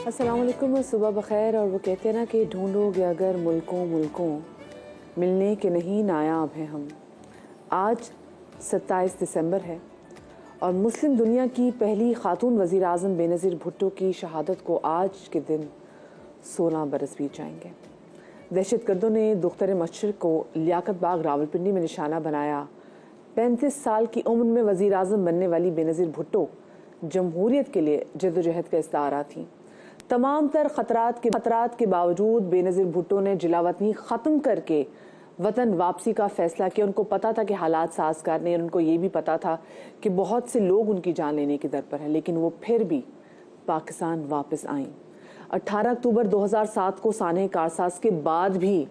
अस्सलाम वालेकुम और सुबह बखैर। और वो कहते हैं ना कि ढूंढोगे अगर मुल्कों मुल्कों, मिलने के नहीं नायाब हैं हम। आज 27 दिसंबर है और मुस्लिम दुनिया की पहली खातून वज़ीर आज़म बेनज़ीर भुट्टो की शहादत को आज के दिन 16 बरस बीत जाएंगे। दहशतगर्दों ने दुख्तर मशरिक़ को लियाकत बाग रावलपिंडी में निशाना बनाया। 35 साल की उम्र में वज़ीर आज़म बनने वाली बेनज़ीर भुट्टो जमहूरियत के लिए जद्दोजहद का इस्तारा थी। तमाम तर खतरात के बावजूद बेनज़ीर भुट्टो ने जिलावतनी ख़त्म करके वतन वापसी का फ़ैसला किया। उनको पता था कि हालात साजगार नहीं, और उनको ये भी पता था कि बहुत से लोग उनकी जान लेने की दर पर हैं, लेकिन वो फिर भी पाकिस्तान वापस आईं। 18 अक्टूबर 2007 को सानह कारसाज के बाद भी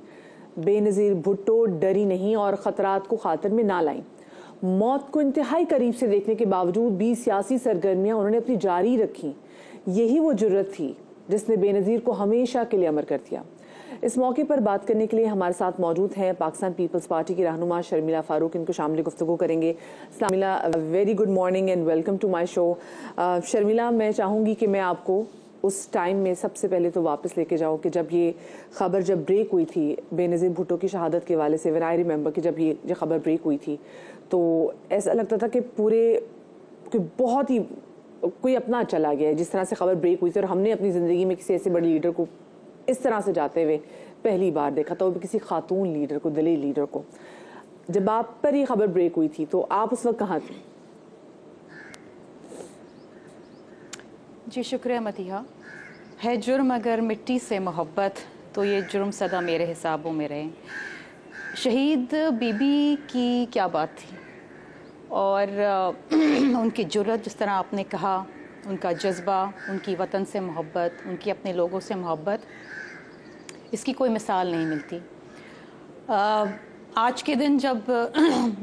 बेनज़ीर भुट्टो डरी नहीं और ख़तरात को खातिर में ना लाईं। मौत को इंतहाई करीब से देखने के बावजूद भी सियासी सरगर्मियाँ उन्होंने अपनी जारी रखी। यही वो जुर्रत थी जिसने बेनज़ीर को हमेशा के लिए अमर कर दिया। इस मौके पर बात करने के लिए हमारे साथ मौजूद हैं पाकिस्तान पीपल्स पार्टी की रहनुमा शर्मिला फारूक। इनको शामिल गुफ्तगू करेंगे। Sharmila, very good morning and welcome to my show. Sharmila, मैं चाहूँगी कि मैं आपको उस टाइम में सबसे पहले तो वापस लेके जाऊँ कि जब ये खबर ब्रेक हुई थी बेनज़ीर भुट्टो की शहादत के हवाले से। व्हेन आई रिमेंबर कि जब ये खबर ब्रेक हुई थी तो ऐसा लगता था कि बहुत ही कोई अपना चला गया है। जिस तरह से खबर ब्रेक हुई थी और हमने अपनी ज़िंदगी में किसी ऐसे बड़े लीडर को इस तरह से जाते हुए पहली बार देखा था, वो भी किसी खातून लीडर को, दलील लीडर को। जब आप पर ये खबर ब्रेक हुई थी तो आप उस वक्त कहाँ थी? जी शुक्रिया मतीहा। है जुर्म अगर मिट्टी से मोहब्बत तो ये जुर्म सदा मेरे हिसाबों में रहे। शहीद बीबी की क्या बात थी, और उनकी जुर्रत, जिस तरह आपने कहा, उनका जज्बा, उनकी वतन से मोहब्बत, उनकी अपने लोगों से मोहब्बत, इसकी कोई मिसाल नहीं मिलती। आज के दिन जब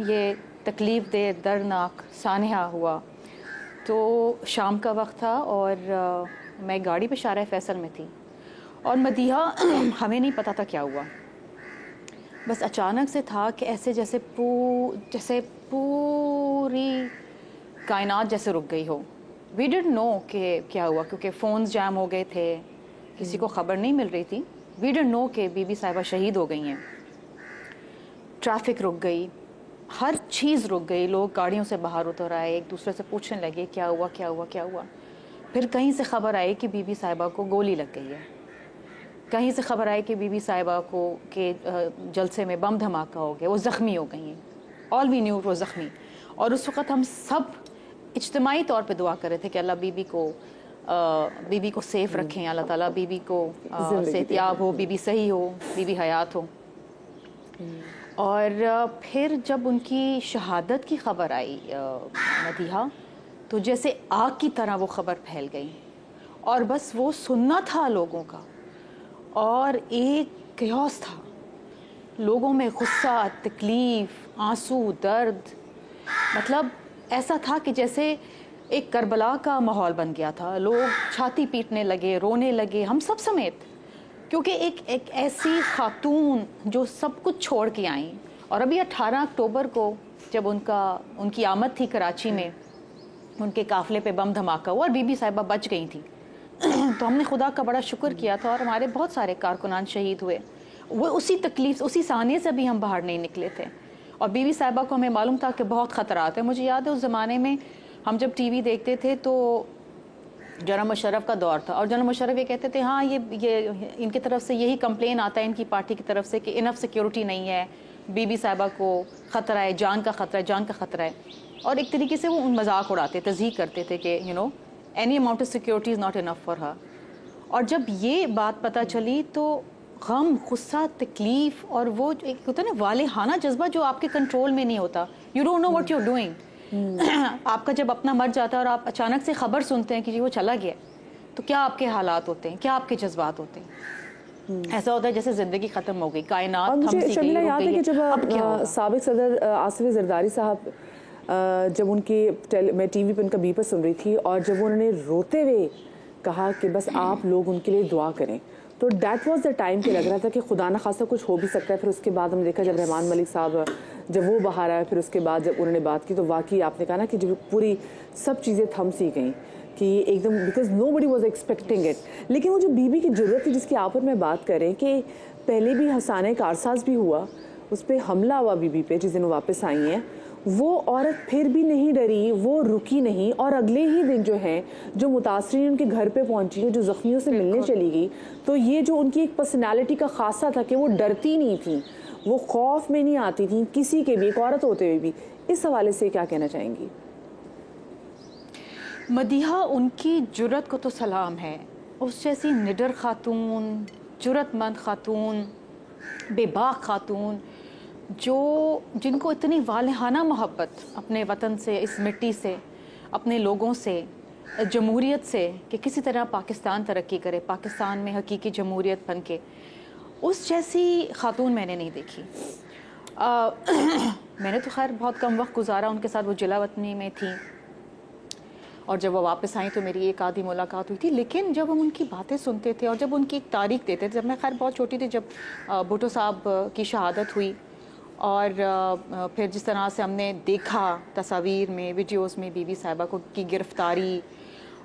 ये तकलीफ़ दे दर्दनाक सानहा हुआ तो शाम का वक्त था और मैं गाड़ी पे शारा फैसल में थी और मदीहा हमें नहीं पता था क्या हुआ। बस अचानक से था कि ऐसे जैसे पूरी कायनात जैसे रुक गई हो। वी डिडंट नो कि क्या हुआ, क्योंकि फ़ोन्स जैम हो गए थे, किसी को ख़बर नहीं मिल रही थी। वी डिडंट नो कि बीबी साहिबा शहीद हो गई हैं। ट्रैफिक रुक गई, हर चीज़ रुक गई। लोग गाड़ियों से बाहर उतर आए, एक दूसरे से पूछने लगे क्या हुआ क्या हुआ क्या हुआ। फिर कहीं से ख़बर आई कि बीबी साहिबा को गोली लग गई है। कहीं से ख़बर आई कि बीबी साहिबा को के जलसे में बम धमाका हो गया, वो ज़ख्मी हो गई हैं। ऑल वी न्यू वो ज़ख्मी। और उस वक़्त हम सब इज्तिमाई तौर पे दुआ कर रहे थे कि अल्लाह बीबी को सेफ़ रखें, अल्लाह ताला बीबी को सेहतियाब हो, बीबी सही हो, बीबी हयात हो। और फिर जब उनकी शहादत की ख़बर आई मदीहा, तो जैसे आग की तरह वो ख़बर फैल गई और बस वो सुनना था लोगों का। और एक क्योस था, लोगों में गुस्सा, तकलीफ़, आंसू, दर्द। मतलब ऐसा था कि जैसे एक करबला का माहौल बन गया था। लोग छाती पीटने लगे, रोने लगे, हम सब समेत, क्योंकि एक ऐसी खातून जो सब कुछ छोड़ के आई। और अभी 18 अक्टूबर को जब उनकी आमद थी कराची में, उनके काफ़िले पे बम धमाका हुआ और बीबी साहिबा बच गई थी। तो हमने खुदा का बड़ा शुक्र किया था और हमारे बहुत सारे कारकुनान शहीद हुए। वो उसी तकलीफ़, उसी सानिए से भी हम बाहर नहीं निकले थे। और बीबी साहिबा को हमें मालूम था कि बहुत ख़तरात हैं। मुझे याद है उस ज़माने में हम जब टीवी देखते थे तो जनरल मुशर्रफ का दौर था और जनरल मुशर्रफ ये कहते थे हाँ ये इनकी तरफ से यही कंप्लेन आता है इनकी पार्टी की तरफ से कि इनफ सिक्योरिटी नहीं है, बीबी साहिबा को ख़तरा है, जान का ख़तरा है, जान का ख़तरा है। और एक तरीके से वो मजाक उड़ाते, तज़हीक करते थे कि any amount of security is not enough for her. और जब ये बात पता चली तो गम, गुस्सा, तकलीफ़ और वो एक होता है ना वालेहाना जज्बा जो आपके कंट्रोल में नहीं होता। You don't know what you are doing. आपका जब अपना मर जाता है और आप अचानक से खबर सुनते हैं कि जी वो चला गया, तो क्या आपके हालात होते हैं, क्या आपके जज्बात होते हैं। ऐसा होता है जैसे ज़िंदगी ख़त्म हो गई, कायनात थम सी गई, शर्मिला, याद है कि जब साबिक़ सदर आसिफ जरदारी साहब, जब मैं टीवी पे उनका बीपा सुन रही थी और जब उन्होंने रोते हुए कहा कि बस आप लोग उनके लिए दुआ करें, तो डैट वॉज द टाइम कि लग रहा था कि खुदा न खासा कुछ हो भी सकता है। फिर उसके बाद हमने देखा जब रहमान मलिक साहब जब वो बाहर आए, फिर उसके बाद जब उन्होंने बात की तो वाकई आपने कहा ना कि जब पूरी सब चीज़ें थम सी गई। कि एकदम, because nobody was expecting it. लेकिन वो जो बीबी की ज़रूरत थी जिसकी आप और मैं बात करें, कि पहले भी हसाने कारसाज भी हुआ, उस पर हमला हुआ बीबी पे जिस दिन वो वापस आई हैं, वो औरत फिर भी नहीं डरी, वो रुकी नहीं, और अगले ही दिन जो है जो मुतासरीन उनके घर पे पहुंची है, जो ज़ख्मियों से मिलने चली गई, तो ये जो उनकी एक पर्सनालिटी का खासा था कि वो डरती नहीं थी, वो खौफ में नहीं आती थी किसी के भी, एक औरत होते हुए भी। इस हवाले से क्या कहना चाहेंगी? मदीहा, उनकी जुर्रत को तो सलाम है। उस जैसी निडर खातून, जुर्रतमंद खातून, बेबाक खातून, जिनको इतनी वालहाना मोहब्बत अपने वतन से, इस मिट्टी से, अपने लोगों से, जमहूरियत से, कि किसी तरह पाकिस्तान तरक्की करे, पाकिस्तान में हकीकी जमहूरियत बन के, उस जैसी खातून मैंने नहीं देखी। मैंने तो खैर बहुत कम वक्त गुजारा उनके साथ, वो जिला वतनी में थी, और जब वो वापस आई तो मेरी एक आधी मुलाकात हुई थी। लेकिन जब हम उनकी बातें सुनते थे और जब उनकी एक तारीख देते थे, जब मैं खैर बहुत छोटी थी, जब भुट्टो साहब की शहादत हुई, और फिर जिस तरह से हमने देखा तस्वीर में, वीडियोस में, बीबी साहिबा को की गिरफ्तारी,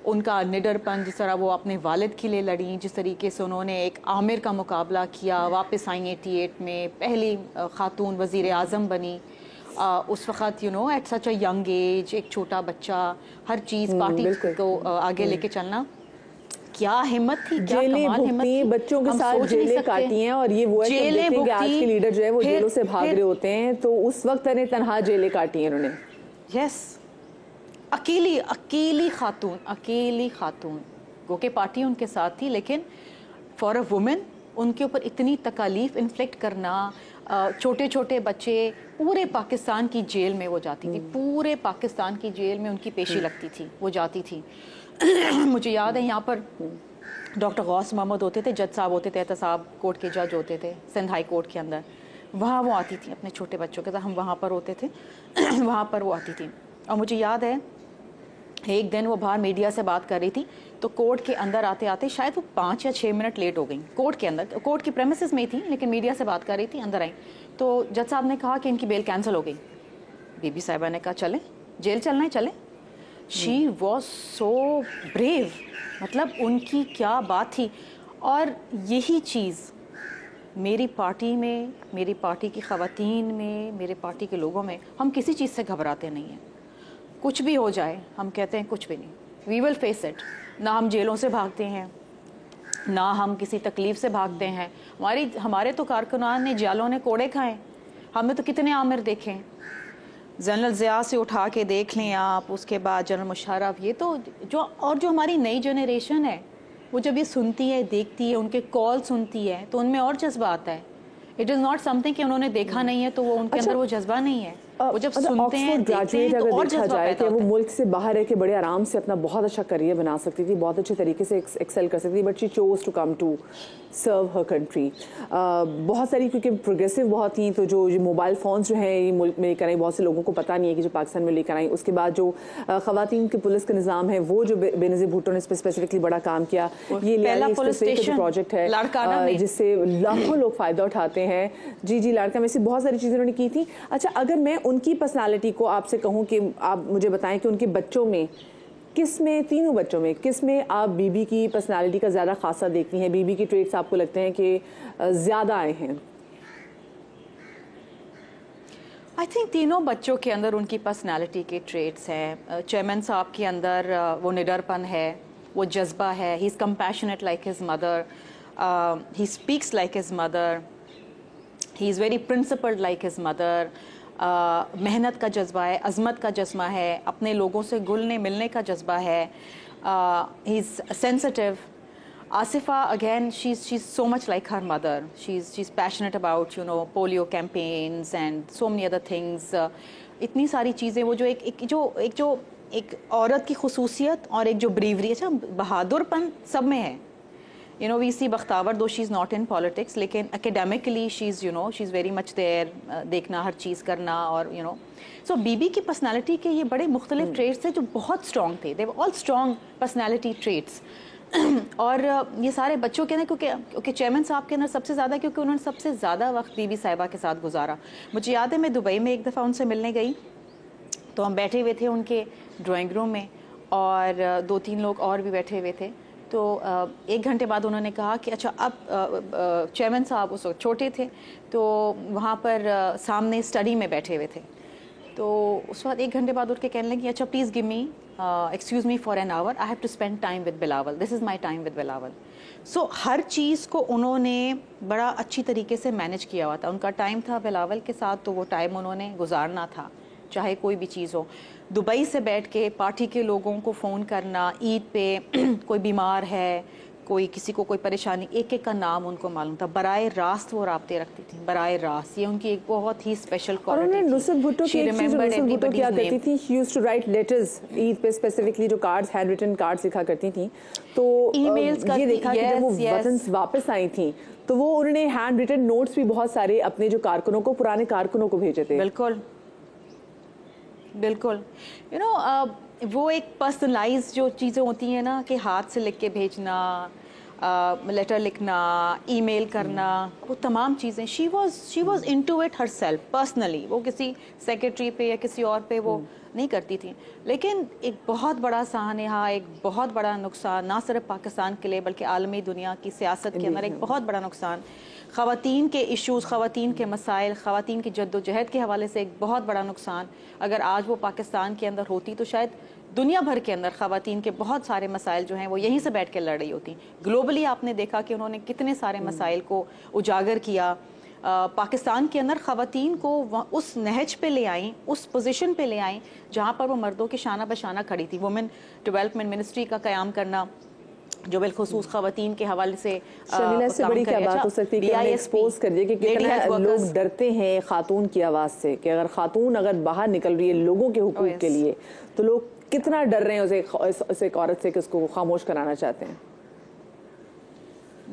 उनका निडरपन, जिस तरह वो अपने वालिद के लिए लड़ी, जिस तरीके से उन्होंने एक आमिर का मुकाबला किया, वापस आई 88 में, पहली खातून वज़ीर आज़म बनी। उस वक़्त at such a young age, एक छोटा बच्चा, हर चीज़ पार्टी को आगे लेके चलना, क्या हिम्मत थी, क्या कमाल हिम्मत थी। बच्चों के साथ जेलें काटी हैं, और ये वो है कि आज के लीडर जो है वो जेलों से भाग रहे होते हैं, तो उस वक्त तनहा जेलें काटी हैं उन्होंने। यस, अकेली खातून वो के पार्टी उनके साथ थी, लेकिन फॉर अ वुमेन उनके ऊपर इतनी तकालीफ इन्फ्लिक्ट करना, छोटे छोटे बच्चे, पूरे पाकिस्तान की जेल में वो जाती थी, पूरे पाकिस्तान की जेल में उनकी पेशी लगती थी, वो जाती थी। मुझे याद है यहाँ पर डॉक्टर गौस मोहम्मद होते थे, जज साहब होते थे, एहतसाब कोर्ट के जज होते थे सिंध हाई कोर्ट के अंदर, वहाँ वो आती थी अपने छोटे बच्चों के साथ, हम वहाँ पर होते थे वहाँ पर वो आती थी। और मुझे याद है एक दिन वो बाहर मीडिया से बात कर रही थी, तो कोर्ट के अंदर आते आते शायद वो 5 या 6 मिनट लेट हो गई, कोर्ट के अंदर, कोर्ट की प्रेमिसेस में थी, लेकिन मीडिया से बात कर रही थी, अंदर आई तो जज साहब ने कहा कि इनकी बेल कैंसिल हो गई। बीबी साहिबा ने कहा चले, जेल चलना है चले। शी वॉज सो ब्रेव, मतलब उनकी क्या बात थी। और यही चीज़ मेरी पार्टी में, मेरी पार्टी की ख़वातीन में, मेरे पार्टी के लोगों में, हम किसी चीज़ से घबराते नहीं हैं। कुछ भी हो जाए हम कहते हैं कुछ भी नहीं, वी विल फेस इट। ना हम जेलों से भागते हैं, ना हम किसी तकलीफ़ से भागते हैं। हमारे तो कारकुनान ने, जालों ने कोड़े खाए, हमने तो कितने आमिर देखे हैं। जनरल ज़िया से उठा के देख लें आप, उसके बाद जनरल मुशर्रफ, ये तो जो हमारी नई जनरेशन है वो जब ये सुनती है, देखती है, उनके कॉल सुनती है, तो उनमें और जज्बा आता है। इट इज़ नॉट समथिंग कि उन्होंने देखा नहीं है तो वो उनके अंदर वो जज्बा नहीं है। वो जब सुनते हैं, देखते हैं, तो और जज्बा पैदा होता है। वो मुल्क से बाहर रह के बड़े आराम से अपना बहुत अच्छा करियर बना सकती थी, बहुत अच्छे तरीके से एक्सेल कर सकती थी, but she chose to come to serve her country. बहुत सारी, क्योंकि प्रोग्रेसिव बहुत थी, तो जो मोबाइल फ़ोन्स जो हैं ये मुल्क में लेकर आई, बहुत से लोगों को पता नहीं है कि जो पाकिस्तान में लेकर आई। उसके बाद जो ख़वातीन के पुलिस का निज़ाम है, वो जो बेनज़ीर भुट्टो ने इस पर स्पेसिफिकली बड़ा काम किया, ये प्रोजेक्ट है जिससे लाखों लोग फ़ायदा उठाते हैं। जी लाड़का में ऐसी बहुत सारी चीज़ें उन्होंने की थी। अच्छा, अगर मैं उनकी पर्सनालिटी को आपसे कहूँ कि आप मुझे बताएं कि उनके बच्चों में किस में, तीनों बच्चों में किस में आप बीबी की पर्सनालिटी का ज़्यादा खासा देखती हैं, बीबी की ट्रेट्स आपको लगते हैं कि ज़्यादा आए हैं? आई थिंक तीनों बच्चों के अंदर उनकी पर्सनालिटी के ट्रेट्स हैं। चेयरमैन साहब के अंदर वो निडरपन है, वो जज्बा है, he is compassionate like his mother, he speaks like his mother, he is very principled like his mother. मेहनत का जज्बा है, अज़मत का जज्बा है, अपने लोगों से घुलने मिलने का जज्बा है, he is sensitive. Asifa again, she is so much like her mother, she is passionate about polio campaigns and so many other things. इतनी सारी चीज़ें, वो जो एक औरत की खुसूसियत और एक जो ब्रेवरी, अच्छा बहादुरपन सब में है। We see Bakhtawar, though she is not in politics, लेकिन academically she is very much there, देखना, हर चीज़ करना, और सो बीबी की पर्सनालिटी के ये बड़े मुख्तलिफ ट्रेट्स थे जो बहुत स्ट्रॉन्ग थे। They were all strong personality traits. और ये सारे बच्चों के अंदर, क्योंकि चेयरमैन साहब के अंदर सबसे ज़्यादा, क्योंकि उन्होंने सबसे ज़्यादा वक्त बीबी साहिबा के साथ गुजारा। मुझे याद है मैं दुबई में एक दफ़ा उनसे मिलने गई, तो हम बैठे हुए थे उनके ड्राइंग रूम में, और 2-3 लोग और भी बैठे हुए थे। तो 1 घंटे बाद उन्होंने कहा कि अच्छा अब चेयरमैन साहब उस वक्त छोटे थे, तो वहाँ पर सामने स्टडी में बैठे हुए थे। तो उस वक्त 1 घंटे बाद उठ के कहने लगी, अच्छा please give me excuse me for an hour, I have to spend time with Bilawal, this is my time with Bilawal. So हर चीज़ को उन्होंने बड़ा अच्छी तरीके से मैनेज किया हुआ था। उनका टाइम था बिलावल के साथ, तो वो टाइम उन्होंने गुजारना था, चाहे कोई भी चीज़ हो। दुबई से बैठ के पार्टी के लोगों को फ़ोन करना, ईद पे कोई बीमार है, कोई किसी को कोई परेशानी, एक एक का नाम उनको मालूम था। बराए रास्त वो राब्ते रखती थी, बराए रास्त। ये उनकी एक बहुत ही स्पेशल क्वालिटी थी। नुसरत भुट्टो की एक चीज़ नुसरत भुट्टो क्या करती थी, she used to write letters Eid पे स्पेसिफिकली, जो कार्ड्स, हैंड रिटन कार्ड्स लिखा करती थी। तो ईमेल्स ये देखा कि जब वो वतन वापस आई थी तो वो उन्होंने हैंड रिटन नोट्स भी बहुत सारे अपने जो कारकुनों को, पुराने कारकुनों को भेजे थे। बिल्कुल बिल्कुल। यू नो वो एक पर्सनलाइज जो चीज़ें होती हैं ना, कि हाथ से लिख के भेजना, लेटर लिखना, ईमेल करना, वो तमाम चीज़ें she was into it herself personally. वो किसी सेक्रेटरी पे या किसी और पे वो नहीं करती थी। लेकिन एक बहुत बड़ा सानहा, एक बहुत बड़ा नुकसान, ना सिर्फ पाकिस्तान के लिए बल्कि आलमी दुनिया की सियासत के अंदर एक बहुत बड़ा नुकसान, ख़वातीन के इश्यूज़, ख़वातीन के मसाइल, ख़वातीन की जद्दोजहद के हवाले से एक बहुत बड़ा नुकसान। अगर आज वो पाकिस्तान के अंदर होती तो शायद दुनिया भर के अंदर ख़वातीन के बहुत सारे मसाइल जो हैं वो यहीं से बैठ के लड़ रही होती। ग्लोबली आपने देखा कि उन्होंने कितने सारे मसाइल को उजागर किया। पाकिस्तान के अंदर ख़वातीन को उस नहज पे ले आई, उस पोजीशन पे ले आई जहाँ पर वो मर्दों के शाना बशाना खड़ी थी। वुमेन डेवलपमेंट मिनिस्ट्री का क़याम करना, जो बिलखुसूस ख़वातीन के हवाले से शमीला से बड़ी क्या बात हो सकती है कि हमने एक्सपोज कर दिया कि कितना लोग डरते हैं खातून की आवाज़ से, कि अगर खातून अगर बाहर निकल रही है लोगों के हुकूक के लिए, तो लोग कितना डर रहे हैं उसे एक औरत से कि उसको खामोश कराना चाहते हैं।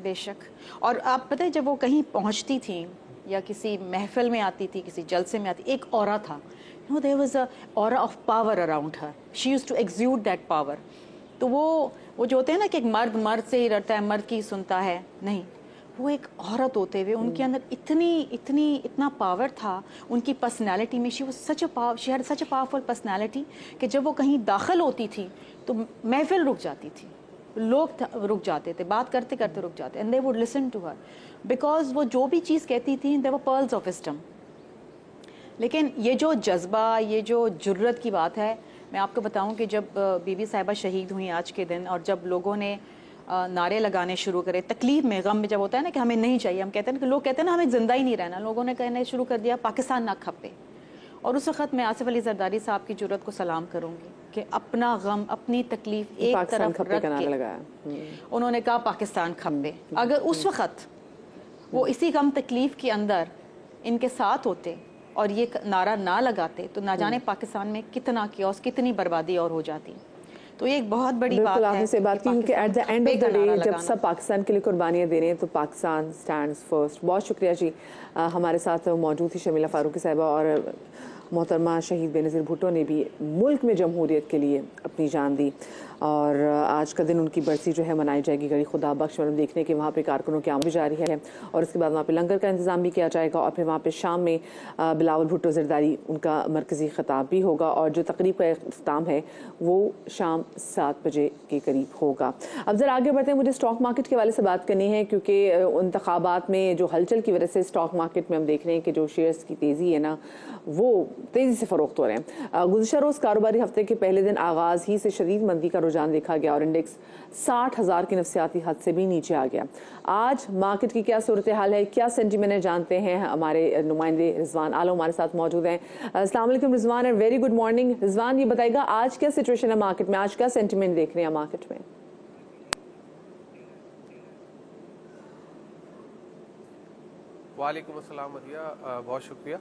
बेशक। और आप पता है जब वो कहीं पहुंचती थी या किसी महफिल में आती थी, किसी जलसे में आती, एक ऑरा था, you know there was a aura of power around her, she used to exude that power. तो वो जो होते हैं ना कि एक मर्द से ही डरता है, मर्द की सुनता है, नहीं, वो एक औरत होते हुए उनके अंदर इतना पावर था उनकी पर्सनैलिटी में। She had such a powerful personality कि जब वो कहीं दाखिल होती थी तो महफिल रुक जाती थी, लोग रुक जाते थे, बात करते करते रुक जाते, and they would listen to her because वो जो भी चीज़ कहती थी they were pearls of wisdom. लेकिन ये जो जज्बा, ये जो जुर्रत की बात है, मैं आपको बताऊं कि जब बीबी साहिबा शहीद हुई आज के दिन, और जब लोगों ने नारे लगाने शुरू करे, तकलीफ में, गम में, जब होता है ना कि हमें नहीं चाहिए, हम कहते हैं कि लोग कहते हैं ना हमें जिंदा ही नहीं रहना, लोगों ने कहने शुरू कर दिया पाकिस्तान ना खपे। और उस वक्त मैं आसिफ अली जरदारी साहब की जुर्रत को सलाम करूंगी कि अपना गम, अपनी तकलीफ एक तरफ रख के उन्होंने कहा पाकिस्तान खपे। अगर उस वक्त वो इसी गम तकलीफ के अंदर इनके साथ होते और ये नारा ना लगाते तो ना जाने पाकिस्तान में कितना कियोस, कितनी बर्बादी और हो जाती। तो ये एक बहुत बड़ी बात है। आपने से बात की क्योंकि at the end of the day जब सब पाकिस्तान के लिए कुर्बानियाँ दे रहे हैं तो पाकिस्तान स्टैंड्स फर्स्ट। बहुत शुक्रिया जी, हमारे साथ मौजूद थी शमीला फारूकी साहिबा, और मोहतरमा शहीद बेनज़ीर भुट्टो ने भी मुल्क में जमहूरियत के लिए अपनी जान दी। और आज का दिन उनकी बरसी जो है मनाई जाएगी गड़ी खुदा बख्श। और देखने के वहाँ पे कारकुनों की आमद भी जारी है, और इसके बाद वहाँ पे लंगर का इंतज़ाम भी किया जाएगा, और फिर वहाँ पे शाम में बिलावल भुट्टो ज़रदारी उनका मरकज़ी ख़िताब भी होगा, और जो तकरीब का इख्तिताम है वो शाम 7 बजे के करीब होगा। अब ज़रा आगे बढ़ते हैं, मुझे स्टॉक मार्केट के वाले से बात करनी है क्योंकि इंतखाबात में जो हलचल की वजह से स्टॉक मार्केट में हम देख रहे हैं कि जो शेयर्स की तेज़ी है ना वो तेज़ी से फ़रोख्त हो रहे हैं। गुज़िश्ता रोज़ कारोबारी हफ्ते के पहले दिन आगाज़ ही से शदीद मंदी का रुझान देखा गया और इंडेक्स 60,000 की नफसियाती हद से भी नीचे आ गया। आज मार्केट की क्या सूरत हाल है, क्या सेंटीमेंट है, जानते हैं। हमारे नुमाइंदे रिजवान आलम हमारे साथ मौजूद हैं। अस्सलाम वालेकुम Rizwan, and very good morning. Rizwan, ये बताएगा आज क्या सिचुएशन है मार्केट में, आज क्या सेंटीमेंट देख रहे हैं मार्केट में? वालेकुम अस्सलाम मदिया, बहुत शुक्रिया।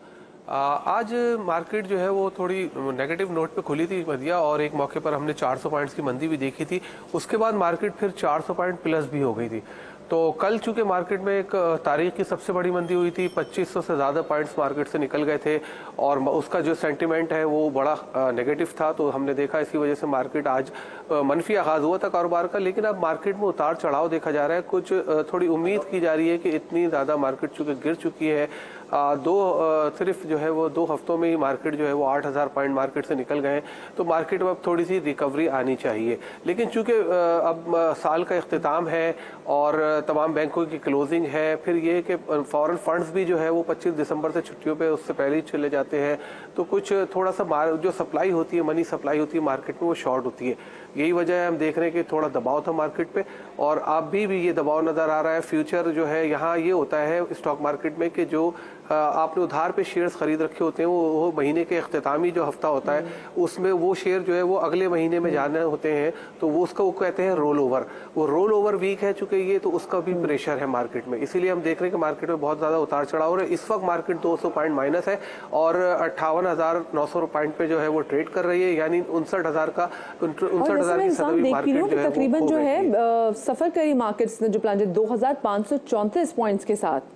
आज मार्केट जो है वो थोड़ी नेगेटिव नोट पे खुली थी मदिया, और एक मौके पर हमने 400 पॉइंट्स की मंदी भी देखी थी। उसके बाद मार्केट फिर 400 पॉइंट प्लस भी हो गई थी। तो कल चूंकि मार्केट में एक तारीख की सबसे बड़ी मंदी हुई थी, 2500 से ज़्यादा पॉइंट्स मार्केट से निकल गए थे, और उसका जो सेंटीमेंट है वो बड़ा नेगेटिव था। तो हमने देखा इसकी वजह से मार्केट आज मनफी आगाज़ हुआ था कारोबार का, लेकिन अब मार्केट में उतार चढ़ाव देखा जा रहा है। कुछ थोड़ी उम्मीद की जा रही है कि इतनी ज़्यादा मार्केट चूँकि गिर चुकी है, सिर्फ जो है वो 2 हफ्तों में ही मार्केट जो है वो 8,000 पॉइंट मार्केट से निकल गए हैं। तो मार्केट में अब थोड़ी सी रिकवरी आनी चाहिए, लेकिन चूंकि अब साल का इख्तिताम है और तमाम बैंकों की क्लोजिंग है, फिर ये कि फॉरेन फंड्स भी जो है वो 25 दिसंबर से छुट्टियों पे उससे पहले ही चले जाते हैं, तो कुछ थोड़ा सा जो सप्लाई होती है, मनी सप्लाई होती है मार्केट में, वो शॉर्ट होती है। यही वजह है हम देख रहे हैं कि थोड़ा दबाव था मार्केट पे, और अब भी ये दबाव नजर आ रहा है। फ्यूचर जो है यहाँ ये होता है स्टॉक मार्केट में कि जो आपने उधार पे शेयर्स खरीद रखे होते हैं, वो महीने के इख्तितामी जो हफ्ता होता है उसमें वो शेयर जो है वो अगले महीने में जाने होते हैं, तो वो उसका वो कहते हैं रोल ओवर। वो रोल ओवर वीक है चूंकि ये, तो उसका भी प्रेशर है मार्केट में। इसीलिए हम देख रहे हैं कि मार्केट में बहुत ज्यादा उतार चढ़ाव हो रहा है। इस वक्त मार्केट 200 पॉइंट माइनस है और 58,900 पॉइंट पे जो है वो ट्रेड कर रही है, यानी 59,000 की सदी मार्केट जो है तकरीबन जो है सफर करी मार्केट्स ने जो प्लान 2,534 पॉइंट्स के साथ।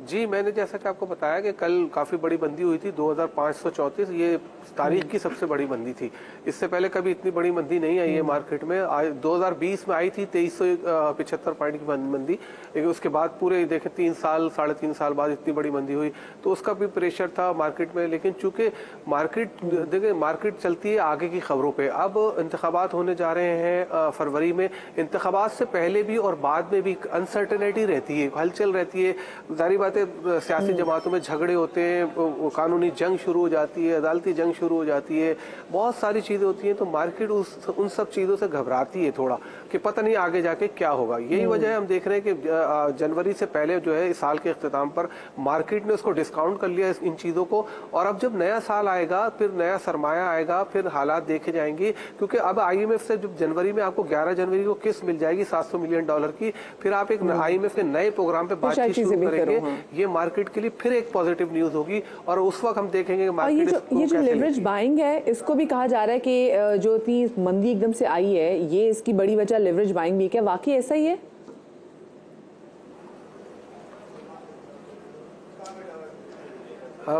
जी, मैंने जैसा कि आपको बताया कि कल काफ़ी बड़ी मंदी हुई थी 2,534, ये तारीख की सबसे बड़ी मंदी थी। इससे पहले कभी इतनी बड़ी मंदी नहीं आई है मार्केट में। 2020 में आई थी 2375 पॉइंट की मंदी, लेकिन उसके बाद पूरे देखें 3 साल 3.5 साल बाद इतनी बड़ी मंदी हुई, तो उसका भी प्रेशर था मार्केट में। लेकिन चूंकि मार्केट चलती है आगे की खबरों पर। अब इंतखाबात होने जा रहे हैं फरवरी में। इंतखाबात से पहले भी और बाद में भी अनसर्टेनिटी रहती है, हलचल रहती है। जारी बात है सियासी जमातों में झगड़े होते हैं, कानूनी जंग शुरू हो जाती है, अदालती जंग शुरू हो जाती है, बहुत सारी चीजें होती हैं। तो मार्केट उन सब चीजों से घबराती है थोड़ा कि पता नहीं आगे जाके क्या होगा। यही वजह है हम देख रहे हैं कि जनवरी से पहले जो है इस साल के इख्तिताम पर मार्केट ने उसको डिस्काउंट कर लिया इन चीजों को, और अब जब नया साल आएगा, फिर नया सरमाया आएगा, फिर हालात देखे जाएंगे। क्योंकि अब IMF से जब जनवरी में आपको 11 जनवरी को किस्त मिल जाएगी $700 मिलियन की, फिर आप एक IMF के नए प्रोग्राम पे बातचीत शुरू करेंगे, ये मार्केट के लिए फिर एक पॉजिटिव न्यूज होगी, और उस वक्त हम देखेंगे कि मार्केट ये जो लेवरेज बाइंग है, इसको भी कहा जा रहा है कि जो इतनी मंदी एकदम से आई है, ये इसकी बड़ी वजह लेवरेज बाइंग भी है। क्या वाकई ऐसा ही है?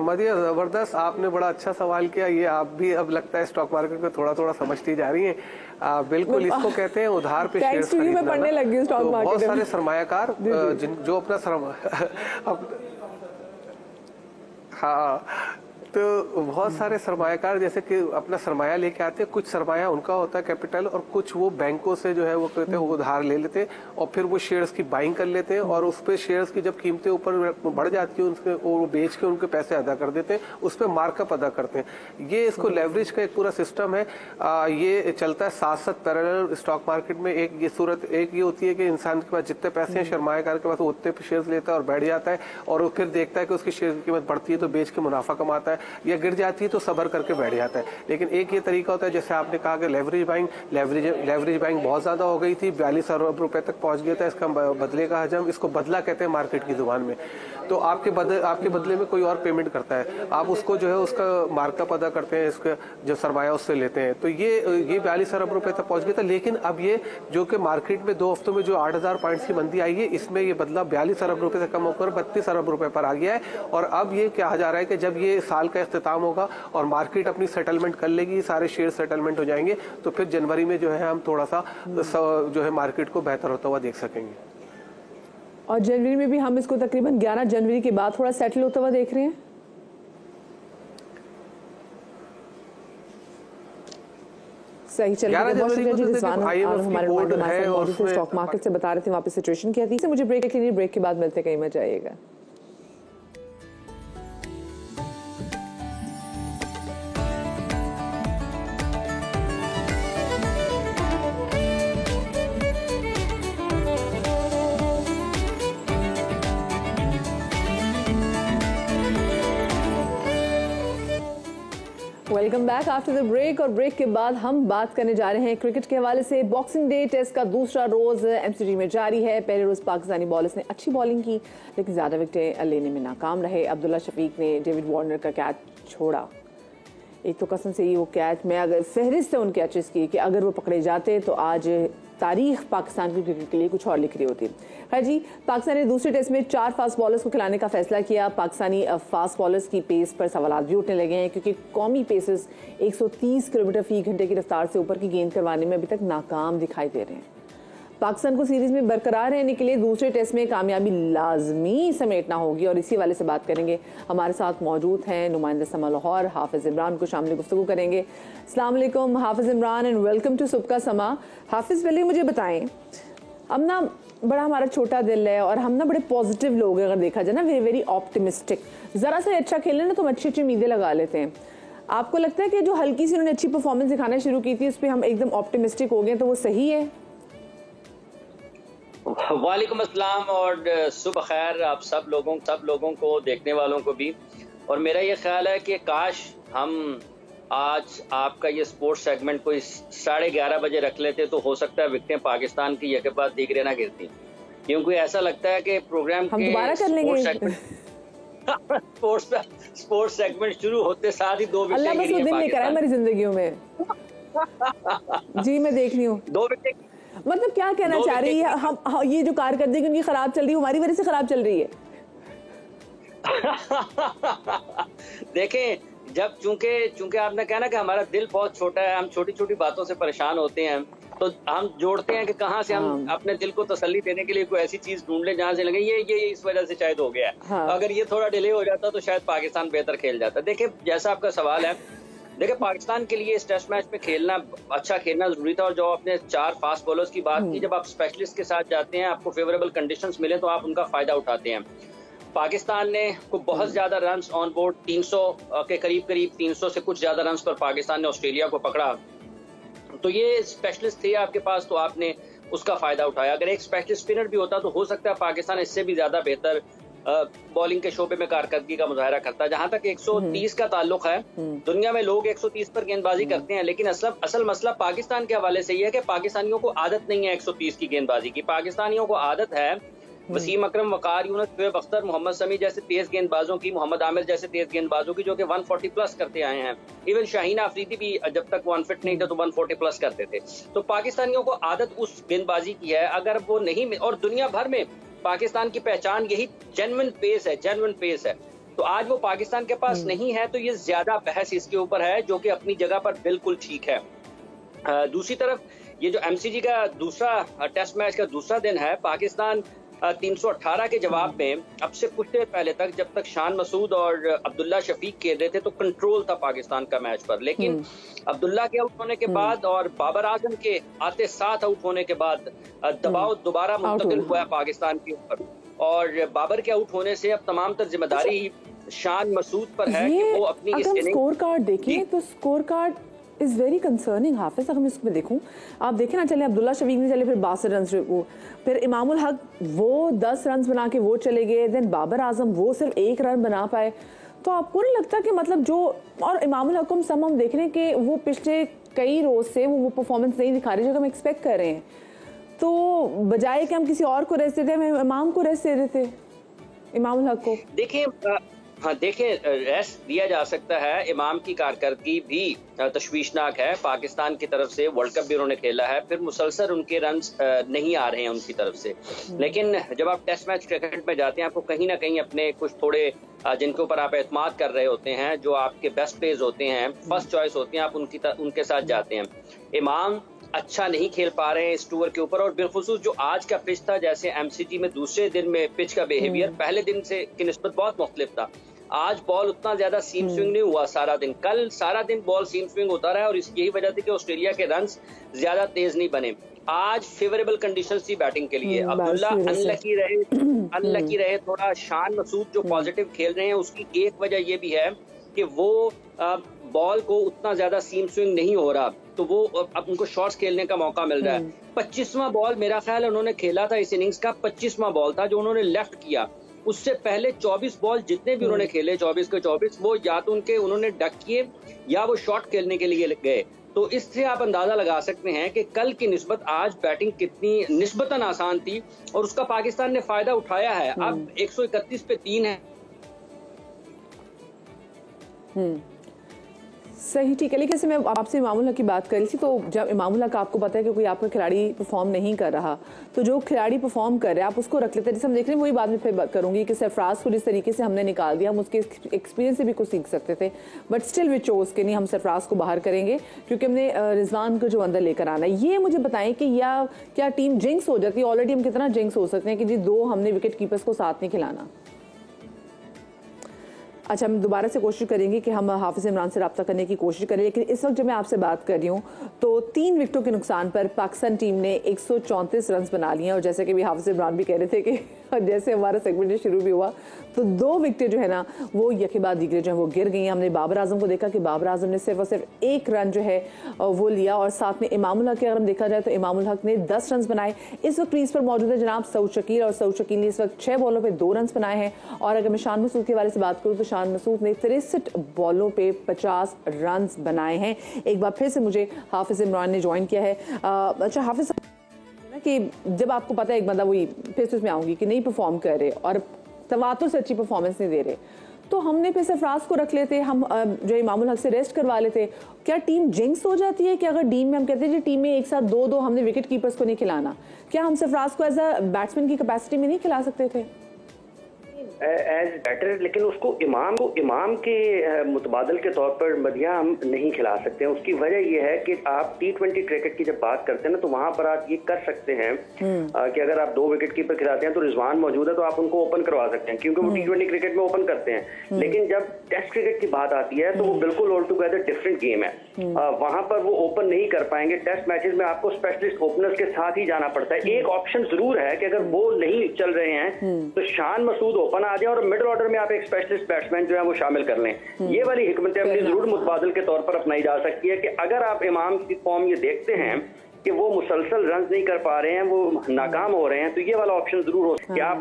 मदिया, जबरदस्त, आपने बड़ा अच्छा सवाल किया। ये आप भी अब लगता है स्टॉक मार्केट में थोड़ा थोड़ा समझती जा रही हैं। बिल्कुल, इसको कहते हैं उधार पे शेयर्स खरीदना। मैं पढ़ने लगी स्टॉक मार्केट। बहुत सारे सरमायाकार जो अपना हाँ, तो बहुत सारे सरमायाकार जैसे कि अपना सरमाया लेके आते हैं। कुछ सरमाया उनका होता है कैपिटल, और कुछ वो बैंकों से जो है वो कहते हैं वो उधार ले लेते हैं, और फिर वो शेयर्स की बाइंग कर लेते हैं, और उस पे शेयर्स की जब कीमतें ऊपर बढ़ जाती है उनके, वो बेच के उनके पैसे अदा कर देते हैं, उस पर मार्कअप अदा करते हैं। ये इसको लेवरेज का एक पूरा सिस्टम है। ये चलता है साथ साथ पैरेलल स्टॉक मार्केट में। एक ये सूरत एक ये होती है कि इंसान के पास जितने पैसे हैं सरमायाकार के पास, वो उतने शेयर्स लेता है और बैठ जाता है, और फिर देखता है कि उसकी शेयर की कीमत बढ़ती है तो बेच के मुनाफा कमाता है, या गिर जाती है तो सबर करके बैठ जाता है। लेकिन एक ये तरीका होता है, जैसे आपने कहा कि लेवरेज बाइंग बहुत ज्यादा हो गई थी, 42 अरब रुपए तक पहुंच गया था इसका बदले का हजम। इसको बदला कहते हैं मार्केट की जुबान में। तो आपके बदले में कोई और पेमेंट करता है, आप उसको जो है उसका मार्कअप अदा करते हैं, इसका जो सरमाया उससे लेते हैं। तो ये 42 अरब रुपए तक पहुंच गया था। लेकिन अब ये जो कि मार्केट में 2 हफ्तों में जो 8,000 पॉइंट्स की मंदी आई है, इसमें ये बदला 42 अरब रुपए से कम होकर 32 अरब रुपए पर आ गया है। और अब ये कहा जा रहा है कि जब ये साल का इख्तिताम होगा और मार्केट अपनी सेटलमेंट कर लेगी, सारे शेयर सेटलमेंट हो जाएंगे, तो फिर जनवरी में जो है हम थोड़ा सा जो है मार्केट को बेहतर होता हुआ देख सकेंगे। और जनवरी में भी हम इसको तकरीबन 11 जनवरी के बाद थोड़ा सेटल होता हुआ देख रहे हैं। सही चल रहा है। हमारे स्टॉक मार्केट से बता रहे थे वहाँ पे सिचुएशन क्या थी। मुझे ब्रेक के लिए, ब्रेक के बाद मिलते, कहीं मत जाइएगा। Welcome back after the break. और ब्रेक के बाद हम बात करने जा रहे हैं क्रिकेट के हवाले से। बॉक्सिंग डे टेस्ट का दूसरा रोज MCG में जारी है। पहले रोज पाकिस्तानी बॉलर्स ने अच्छी बॉलिंग की, लेकिन ज्यादा विकेटें लेने में नाकाम रहे। अब्दुल्ला शफीक ने डेविड वार्नर का कैच छोड़ा। एक तो कसम से वो कैच में, अगर फहरिस्त है उन कैचेस की कि अगर वो पकड़े जाते तो आज तारीख पाकिस्तान की क्रिकेट के लिए कुछ और लिख रही होती। खैर जी, पाकिस्तान ने दूसरे टेस्ट में 4 फास्ट बॉलर्स को खिलाने का फैसला किया। पाकिस्तानी फास्ट बॉलर्स की पेस पर सवाल भी उठने लगे हैं, क्योंकि कौमी पेसर्स 130 किलोमीटर फी घंटे की रफ्तार से ऊपर की गेंद करवाने में अभी तक नाकाम दिखाई दे रहे हैं। पाकिस्तान को सीरीज में बरकरार रहने के लिए दूसरे टेस्ट में कामयाबी लाजमी समेटना होगी, और इसी वाले से बात करेंगे। हमारे साथ मौजूद हैं नुमाइंदा समा लाहौर हाफिज इमरान, को शामिल गुफ्तगू करेंगे। अस्सलाम वालेकुम हाफिज इमरान एंड वेलकम टू सुबह समा। हाफिज, पहले मुझे बताएं, अब ना बड़ा हमारा छोटा दिल है और हम ना बड़े पॉजिटिव लोग हैं, अगर देखा जाए ना, वेरी वेरी ऑप्टिमिस्टिक। ज़रा सा अच्छा खेलने ना तो हम अच्छी अच्छी उम्मीदें लगा लेते हैं। आपको लगता है कि जो हल्की सी उन्होंने अच्छी परफॉर्मेंस दिखाना शुरू की थी उस पर हम एकदम ऑप्टिमिस्टिक हो गए, तो वो सही है? वालेकुम अस्सलाम और सुबह खैर आप सब लोगों को, देखने वालों को भी। और मेरा ये ख्याल है कि काश हम आज आपका ये स्पोर्ट्स सेगमेंट कोई 11:30 बजे रख लेते तो हो सकता है विकेटें पाकिस्तान की एक के बाद दीगरे ना गिरती, क्योंकि ऐसा लगता है कि प्रोग्राम हम दोबारा कर लेंगे। स्पोर्ट्स सेगमेंट शुरू होते साथ ही 2 विकेट अल्लाह बस वो दिन लेकर आए हमारी जिंदगियों में। जी मैं देख रही हूँ 2 विकेट। मतलब क्या कहना चाह रही है, हम ये जो कारकर्दगी उनकी खराब चल रही है हमारी वजह से खराब चल रही है? देखें, जब चूंकि आपने कहा ना कि हमारा दिल बहुत छोटा है, हम छोटी छोटी बातों से परेशान होते हैं, तो हम जोड़ते हैं कि कहाँ से हम अपने दिल को तसल्ली देने के लिए कोई ऐसी चीज ढूंढ ले जहां से लगे ये इस वजह से शायद हो गया। अगर ये थोड़ा डिले हो जाता तो शायद पाकिस्तान बेहतर खेल जाता। देखिए, जैसा आपका सवाल है, देखिए पाकिस्तान के लिए इस टेस्ट मैच में अच्छा खेलना जरूरी था। और जो आपने 4 फास्ट बॉलर्स की बात की, जब आप स्पेशलिस्ट के साथ जाते हैं, आपको फेवरेबल कंडीशंस मिले तो आप उनका फायदा उठाते हैं। पाकिस्तान ने को बहुत ज्यादा रन्स ऑन बोर्ड 300 के करीब 300 से कुछ ज्यादा रन्स पर पाकिस्तान ने ऑस्ट्रेलिया को पकड़ा, तो ये स्पेशलिस्ट थे आपके पास, तो आपने उसका फायदा उठाया। अगर एक स्पेशलिस्ट स्पिनर भी होता तो हो सकता है पाकिस्तान इससे भी ज्यादा बेहतर बॉलिंग के शोबे में कारकर्दगी का मुजाहरा करता। जहां तक 130 का ताल्लुक है, दुनिया में लोग 130 पर गेंदबाजी करते हैं, लेकिन असल मसला पाकिस्तान के हवाले से यह है कि पाकिस्तानियों को आदत नहीं है 130 की गेंदबाजी की। पाकिस्तानियों को आदत है वसीम अकरम, वकार यूनुस, शुएब अख्तर, मोहम्मद शमी जैसे तेज गेंदबाजों की, मोहम्मद आमिर जैसे तेज गेंदबाजों की, जो कि 140 प्लस करते आए हैं। इवन शाहीन आफरीदी भी जब तक वो अनफिट नहीं थे तो 140 प्लस करते थे। तो पाकिस्तानियों को आदत उस गेंदबाजी की है। अगर वो नहीं, और दुनिया भर में पाकिस्तान की पहचान यही जेन्युइन पेस है। तो आज वो पाकिस्तान के पास नहीं है, तो ये ज्यादा बहस इसके ऊपर है, जो कि अपनी जगह पर बिल्कुल ठीक है। दूसरी तरफ ये जो MCG का दूसरा टेस्ट मैच का दूसरा दिन है, पाकिस्तान 318 के जवाब में अब से कुछ देर पहले तक, जब तक शान मसूद और अब्दुल्ला शफीक खेल रहे थे, तो कंट्रोल था पाकिस्तान का मैच पर। लेकिन अब्दुल्ला के आउट होने के बाद और बाबर आजम के आते साथ आउट होने के बाद दबाव दोबारा मुंतकिल हुआ है पाकिस्तान के ऊपर, और बाबर के आउट होने से अब तमाम तर जिम्मेदारी शान मसूद पर है कि वो अपनी स्कोर कार्ड देखें तो score card is very concerning. Hafeez, अगर मैं इसमें देखूं, आप देखें ना, चले अब्दुल्ला शफीक ने चले, फिर 62 रन वो, फिर इमामुल हक वो 10 रन बना के वो चले गए, देन बाबर आजम वो सिर्फ 1 रन बना पाए। तो आपको नहीं लगता कि मतलब जो, और इमामुल हक को हम देख रहे हैं कि वो पिछले कई रोज से वो परफॉर्मेंस नहीं दिखा रहे जो हम एक्सपेक्ट कर रहे हैं, तो बजाय कि हम किसी और को रेस्ट देते हैं, हम इमाम को रेस्ट दे देते, इमामुल हक को। देखिए, रेस्ट दिया जा सकता है। इमाम की कारकर्दगी भी तशवीशनाक है। पाकिस्तान की तरफ से वर्ल्ड कप भी उन्होंने खेला है, फिर मुसलसल उनके रन्स नहीं आ रहे हैं उनकी तरफ से। लेकिन जब आप टेस्ट मैच क्रिकेट में जाते हैं, आपको कहीं ना कहीं अपने कुछ थोड़े जिनके ऊपर आप एतमाद कर रहे होते हैं, जो आपके बेस्ट प्लेयर्स होते हैं, फर्स्ट चॉइस होते हैं, आप उनके साथ जाते हैं। इमाम अच्छा नहीं खेल पा रहे हैं इस टूर के ऊपर, और बिलखुसूस जो आज का पिच था, जैसे MCG में दूसरे दिन में पिच का बिहेवियर पहले दिन से की निस्बत बहुत मुख्तलिफ था। आज बॉल उतना ज्यादा सीम स्विंग नहीं हुआ सारा दिन, कल सारा दिन बॉल सीम स्विंग होता रहा, और यही वजह थी कि ऑस्ट्रेलिया के रन्स ज्यादा तेज नहीं बने। आज फेवरेबल कंडीशंस थी बैटिंग के लिए। अब्दुल्ला अनलकी रहे थोड़ा। शान मसूद जो पॉजिटिव खेल रहे हैं, उसकी एक वजह यह भी है कि वो बॉल को उतना ज्यादा सीम स्विंग नहीं हो रहा, तो वो अब उनको शॉट्स खेलने का मौका मिल रहा है। 25वां बॉल मेरा ख्याल है उन्होंने खेला था इस इनिंग्स का, 25वां बॉल था जो उन्होंने लेफ्ट किया। उससे पहले 24 बॉल जितने भी उन्होंने खेले, 24 के 24, वो या तो उन्होंने डक किए या वो शॉट खेलने के लिए गए। तो इससे आप अंदाजा लगा सकते हैं कि कल की निस्बत आज बैटिंग कितनी निस्बतन आसान थी, और उसका पाकिस्तान ने फायदा उठाया है। अब 131 पे 3 है। सही, ठीक है। लेकिन मैं आपसे इमामुल हक की बात कर रही थी, तो जब इमामुल हक आपको पता है कि कोई आपका खिलाड़ी परफॉर्म नहीं कर रहा, तो जो खिलाड़ी परफॉर्म कर रहे हैं आप उसको रख लेते हैं। जैसे हम देख रहे हैं, वही बात मैं फिर करूंगी कि सरफराज को जिस तरीके से हमने निकाल दिया, हम उसके एक्सपीरियंस से भी कुछ सीख सकते थे, बट स्टिल वी चोज के नहीं, हम सरफराज को बाहर करेंगे क्योंकि हमने रिजवान को जो अंदर लेकर आना है। ये मुझे बताएं कि या क्या टीम जिंक्स हो जाती है? ऑलरेडी हम कितना जिंक्स हो सकते हैं कि जी 2 हमने विकेट कीपर्स को साथ नहीं खिलाना। अच्छा, हम दोबारा से कोशिश करेंगे कि हम हाफिज इमरान से रब्ता करने की कोशिश करें, लेकिन इस वक्त जब मैं आपसे बात कर रही हूँ तो 3 विकेटों के नुकसान पर पाकिस्तान टीम ने 134 रन बना लिए हैं। और जैसे कि भी हाफिज इमरान भी कह रहे थे कि जैसे हमारा सेगमेंट शुरू भी हुआ तो 2 विकेटें जो है ना वो यके बाद दीगरे जो है वो गिर गई हैं। हमने बाबर आजम को देखा कि बाबर आजम ने सिर्फ और सिर्फ 1 रन जो है वो लिया, और साथ में इमामुल हक के अगर हम देखा जाए तो इमामुल हक ने 10 रन बनाए। इस वक्त क्रीज पर मौजूद है जनाब सऊद शकील, और सऊद शकील ने इस वक्त 6 बॉलों पर 2 रन बनाए हैं। और अगर मैं शान मसूद के बारे से बात करूँ तो शान मसूद ने 63 बॉलों पे 50 रन बनाए हैं। एक बार फिर से मुझे हाफिज इमरान ने ज्वाइन किया है। अच्छा हाफिज, कि जब आपको पता है एक बंदा, वही फिर से उसमें आऊंगी कि नहीं परफॉर्म कर रहे और तवातुर से अच्छी परफॉर्मेंस नहीं दे रहे, तो हमने फिर सरफराज को रख लेते, हम जो इमामुल हक से रेस्ट करवा लेते। क्या टीम जिंक्स हो जाती है कि अगर टीम में हम कहते हैं टीम में एक साथ 2-2 हमने विकेट कीपर्स को नहीं खिलाना, क्या हम सरफराज को एज अ बैट्समैन की कैपेसिटी में नहीं खिला सकते थे एज बैटर? लेकिन उसको इमाम के मुतबादल के तौर पर मदिया हम नहीं खिला सकते हैं। उसकी वजह यह है कि आप T20 क्रिकेट की जब बात करते हैं ना, तो वहां पर आप ये कर सकते हैं कि अगर आप 2 विकेट कीपर खिलाते हैं तो रिजवान मौजूद है तो आप उनको ओपन करवा सकते हैं, क्योंकि वो T20 क्रिकेट में ओपन करते हैं। लेकिन जब टेस्ट क्रिकेट की बात आती है तो वो बिल्कुल ऑल टुगेदर डिफरेंट गेम है। वहां पर वो ओपन नहीं कर पाएंगे। टेस्ट मैचेस में आपको स्पेशलिस्ट ओपनर्स के साथ ही जाना पड़ता है। एक ऑप्शन जरूर है कि अगर वो नहीं चल रहे हैं तो शान मसूद ओपन आ जाए और मिडिल ऑर्डर में आप एक स्पेशलिस्ट बैट्समैन जो है वो शामिल कर लें। ये वाली हिकमत अमली जरूर मुतबादल के तौर पर अपनाई जा सकती है कि अगर आप इमाम की फॉर्म ये देखते हैं कि वो मुसलसल रन नहीं कर पा रहे हैं, वो नाकाम हो रहे हैं, तो ये वाला ऑप्शन जरूर हो कि आप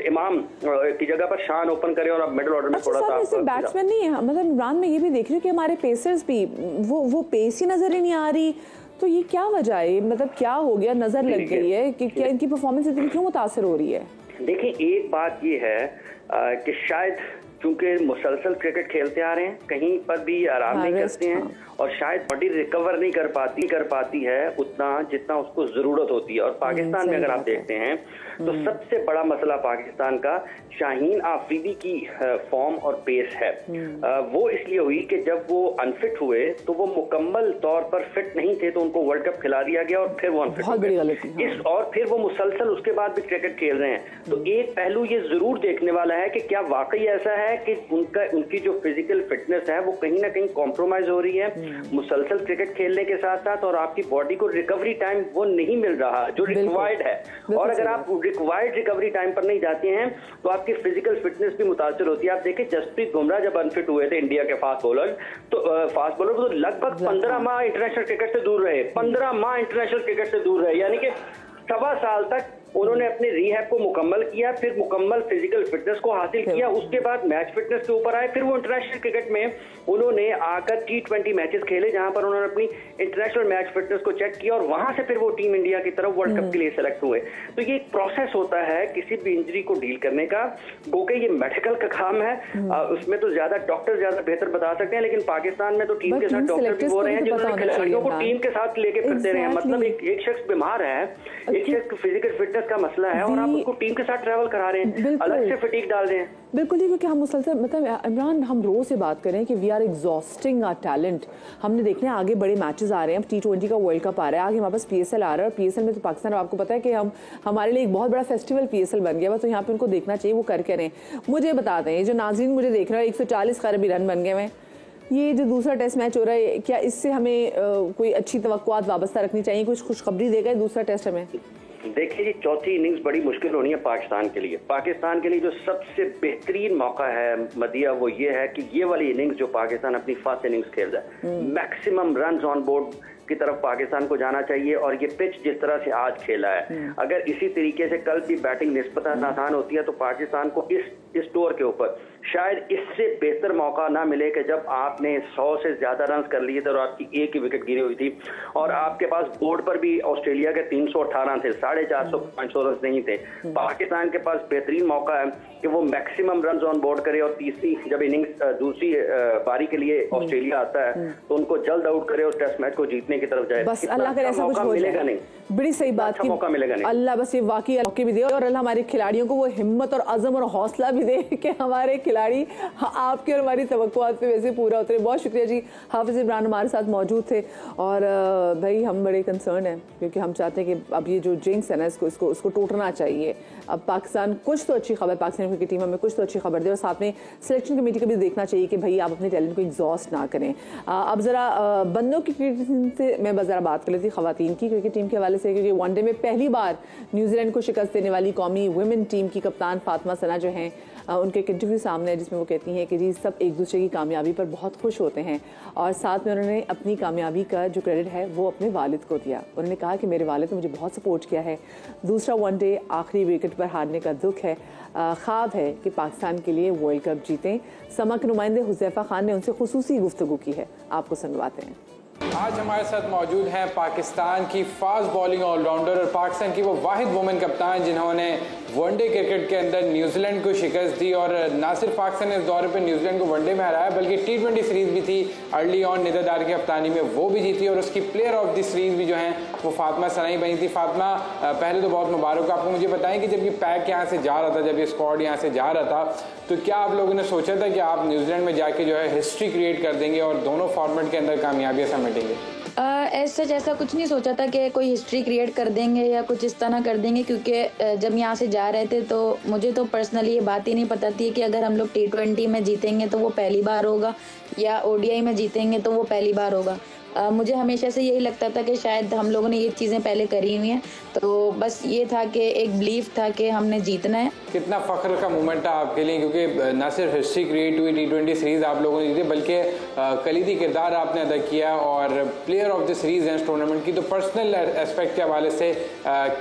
इमाम की जगह पर शान ओपन करें और आप मिडिल ऑर्डर में थोड़ा सा बैट्समैन नहीं है। मतलब इमरान में ये भी देख रही हूँ कि हमारे पेसर्स भी वो पेस ही नजर ही नहीं आ रही, तो ये क्या वजह है? मतलब क्या हो गया, नजर लग गई है कि क्या इनकी परफॉर्मेंस इतनी क्यों मुतासर हो रही है? देखिए, एक बात ये है कि शायद चूंकि मुसलसल क्रिकेट खेलते आ रहे हैं, कहीं पर भी आराम नहीं करते हैं, और शायद बॉडी रिकवर नहीं कर पाती है उतना जितना उसको जरूरत होती है। और पाकिस्तान में अगर आप देखते हैं तो सबसे बड़ा मसला पाकिस्तान का शाहीन आफरीदी की फॉर्म और पेस है। वो इसलिए हुई कि जब वो अनफिट हुए तो वो मुकम्मल तौर पर फिट नहीं थे, तो उनको वर्ल्ड कप खिला दिया गया और फिर वो अनफिट हो गए। और फिर वो मुसलसल उसके बाद भी क्रिकेट खेल रहे हैं। तो एक पहलू ये जरूर देखने वाला है कि क्या वाकई ऐसा है कि उनकी जो फिजिकल फिटनेस है वो कहीं ना कहीं कॉम्प्रोमाइज हो रही है मुसलसल क्रिकेट खेलने के साथ साथ, और आपकी बॉडी को रिकवरी टाइम वो नहीं मिल रहा जो रिक्वायर्ड है। और अगर आप रिक्वायर्ड रिकवरी टाइम पर नहीं जाते हैं तो आपकी फिजिकल फिटनेस भी मुतासर होती है। आप देखिए, जसप्रीत बुमराह जब अनफिट हुए थे इंडिया के फास्ट बॉलर तो लगभग 15 माह इंटरनेशनल क्रिकेट से दूर रहे। 15 माह इंटरनेशनल क्रिकेट से दूर रहे, यानी कि 1.25 साल तक उन्होंने अपने रिहैब को मुकम्मल किया, फिर मुकम्मल फिजिकल फिटनेस को हासिल किया, उसके बाद मैच फिटनेस के ऊपर आए। फिर वो इंटरनेशनल क्रिकेट में उन्होंने आकर T20 मैचेस खेले जहां पर उन्होंने अपनी इंटरनेशनल मैच फिटनेस को चेक किया, और वहां से फिर वो टीम इंडिया की तरफ वर्ल्ड कप के लिए सेलेक्ट हुए। तो ये एक प्रोसेस होता है किसी भी इंजरी को डील करने का, क्योंकि ये मेडिकल का काम है। उसमें तो ज्यादा डॉक्टर ज्यादा बेहतर बता सकते हैं, लेकिन पाकिस्तान में तो टीम के साथ डॉक्टर भी हो रहे हैं जिन्होंने खिलाड़ियों को टीम के साथ लेके फिरते रहे हैं। मतलब एक शख्स बीमार है, एक शख्स फिजिकल फिटनेस का मसला है, और आप उसको टीम के साथ ट्रैवल करा रहे हैं, अलग से फटीग डाल रहे हैं। बिल्कुल ही, क्योंकि हम मुसलसल, मतलब इमरान, हम रोज से बात करें कि we are exhausting our talent. हमने देखने आगे बड़े मैचेस आ रहे हैं, T20 का वर्ल्ड कप आ रहा है, आगे हमारे पास PSL आ रहा है, और PSL में तो पाकिस्तान, आपको पता है कि हमारे लिए एक बहुत बड़ा फेस्टिवल PSL बन गया, तो यहाँ पे उनको देखना चाहिए वो करके रहे। मुझे बताते हैं, जो नाज़रीन मुझे देख रहे हैं, 140 खरबी रन बन गए हैं। ये जो दूसरा टेस्ट मैच हो रहा है, क्या इससे हमें कोई अच्छी तवक्कुआत वाबस्ता रखनी चाहिए? कुछ खुशखबरी देगा दूसरा टेस्ट हमें? देखिए जी, चौथी इनिंग्स बड़ी मुश्किल होनी है पाकिस्तान के लिए। पाकिस्तान के लिए जो सबसे बेहतरीन मौका है मदिया, वो ये है कि ये वाली इनिंग्स जो पाकिस्तान अपनी फर्स्ट इनिंग्स खेल रहा है, मैक्सिमम रन्स ऑन बोर्ड की तरफ पाकिस्तान को जाना चाहिए। और ये पिच जिस तरह से आज खेला है, अगर इसी तरीके से कल भी बैटिंग निस्बतन आसान होती है तो पाकिस्तान को इस टूर के ऊपर शायद इससे बेहतर मौका ना मिले कि जब आपने 100 से ज्यादा रन कर लिए थे और आपकी एक ही विकेट गिरी हुई थी और आपके पास बोर्ड पर भी ऑस्ट्रेलिया के 318 थे, 450 रन नहीं थे। पाकिस्तान के पास बेहतरीन मौका है कि वो मैक्सिमम रन ऑन बोर्ड करे और तीसरी जब इनिंग्स दूसरी पारी के लिए ऑस्ट्रेलिया आता है तो उनको जल्द आउट करे और टेस्ट मैच को जीतने की तरफ जाए। बस अल्लाह करे ऐसा कुछ हो मिलेगा नहीं, बड़ी सही बात की मौका मिलेगा नहीं। अल्लाह बस ये वाकई मौके भी दे और अल्लाह हमारे खिलाड़ियों को वो हिम्मत और अज़म और हौसला भी दे कि हमारे खिलाड़ी आपके और हमारी तवक्कुआत पे वैसे पूरा उतरे। बहुत शुक्रिया जी, हाफिज इमरान हमारे साथ मौजूद थे। और भाई हम बड़े कंसर्न हैं क्योंकि हम चाहते हैं कि अब ये जो जिंक्स है ना इसको टूटना चाहिए। अब पाकिस्तान कुछ तो अच्छी खबर, पाकिस्तान क्रिकेट टीम हमें कुछ तो अच्छी खबर दे और साथ में सिलेक्शन कमेटी को भी देखना चाहिए कि भाई आप अपने टैलेंट को एग्जॉस्ट ना करें। अब ज़रा बंदों की क्रिकेट टीम से मैं ज़रा बात कर लेती ख़वातीन की क्रिकेट टीम के हवाले से, क्योंकि वनडे में पहली बार न्यूजीलैंड को शिकस्त देने वाली कौमी वुमेन टीम की कप्तान फातिमा सना जो हैं उनके एक इंटरव्यू सामने है जिसमें वो कहती हैं कि जी सब एक दूसरे की कामयाबी पर बहुत खुश होते हैं और साथ में उन्होंने अपनी कामयाबी का जो क्रेडिट है वो अपने वालिद को दिया। उन्होंने कहा कि मेरे वालिद ने मुझे बहुत सपोर्ट किया है। दूसरा वनडे आखिरी विकेट पर हारने का दुख है, ख्वाब है कि पाकिस्तान के लिए वर्ल्ड कप जीतें। समा के नुमाइंदे हुज़ैफा खान ने उनसे खुसूसी गुफ्तगू की है, आपको सुनवाते हैं। आज हमारे साथ मौजूद हैं पाकिस्तान की फास्ट बॉलिंग ऑलराउंडर और पाकिस्तान की वो वाहिद वुमेन कप्तान जिन्होंने वनडे क्रिकेट के अंदर न्यूजीलैंड को शिकस्त दी और ना सिर्फ पाकिस्तान ने इस दौरे पे न्यूजीलैंड को वनडे में हराया बल्कि T20 सीरीज़ भी थी अर्ली ऑन निदा डार की कप्तानी में, वो भी जीती और उसकी प्लेयर ऑफ द सीरीज़ भी जो हैं वो फातिमा सना ही बनी थी। फातिमा पहले तो बहुत मुबारक आपको। मुझे बताएं कि जब ये पैक यहाँ से जा रहा था, जब ये स्क्वाड यहाँ से जा रहा था, तो क्या आप लोगों ने सोचा था कि आप न्यूजीलैंड में जाके जो है हिस्ट्री क्रिएट कर देंगे और दोनों फॉर्मेट के अंदर कामयाबियाँ समेटेंगे? ऐसा कुछ नहीं सोचा था कि कोई हिस्ट्री क्रिएट कर देंगे या कुछ इस तरह कर देंगे, क्योंकि जब यहाँ से जा रहे थे तो मुझे तो पर्सनली ये बात ही नहीं पता थी कि अगर हम लोग T20 में जीतेंगे तो वो पहली बार होगा या ODI में जीतेंगे तो वो पहली बार होगा। मुझे हमेशा से यही लगता था कि शायद हम लोगों ने ये चीज़ें पहले करी हुई हैं, तो बस ये था कि एक बिलीफ था कि हमने जीतना है। कितना फ़ख्र का मोमेंट था आपके लिए, क्योंकि ना सिर्फ हिस्ट्री क्रिएट हुई T20 सीरीज़ आप लोगों ने जीती बल्कि कलीदी किरदार आपने अदा किया और प्लेयर ऑफ द सीरीज़ हैं इस टूर्नामेंट की। तो पर्सनल एस्पेक्ट के हवाले से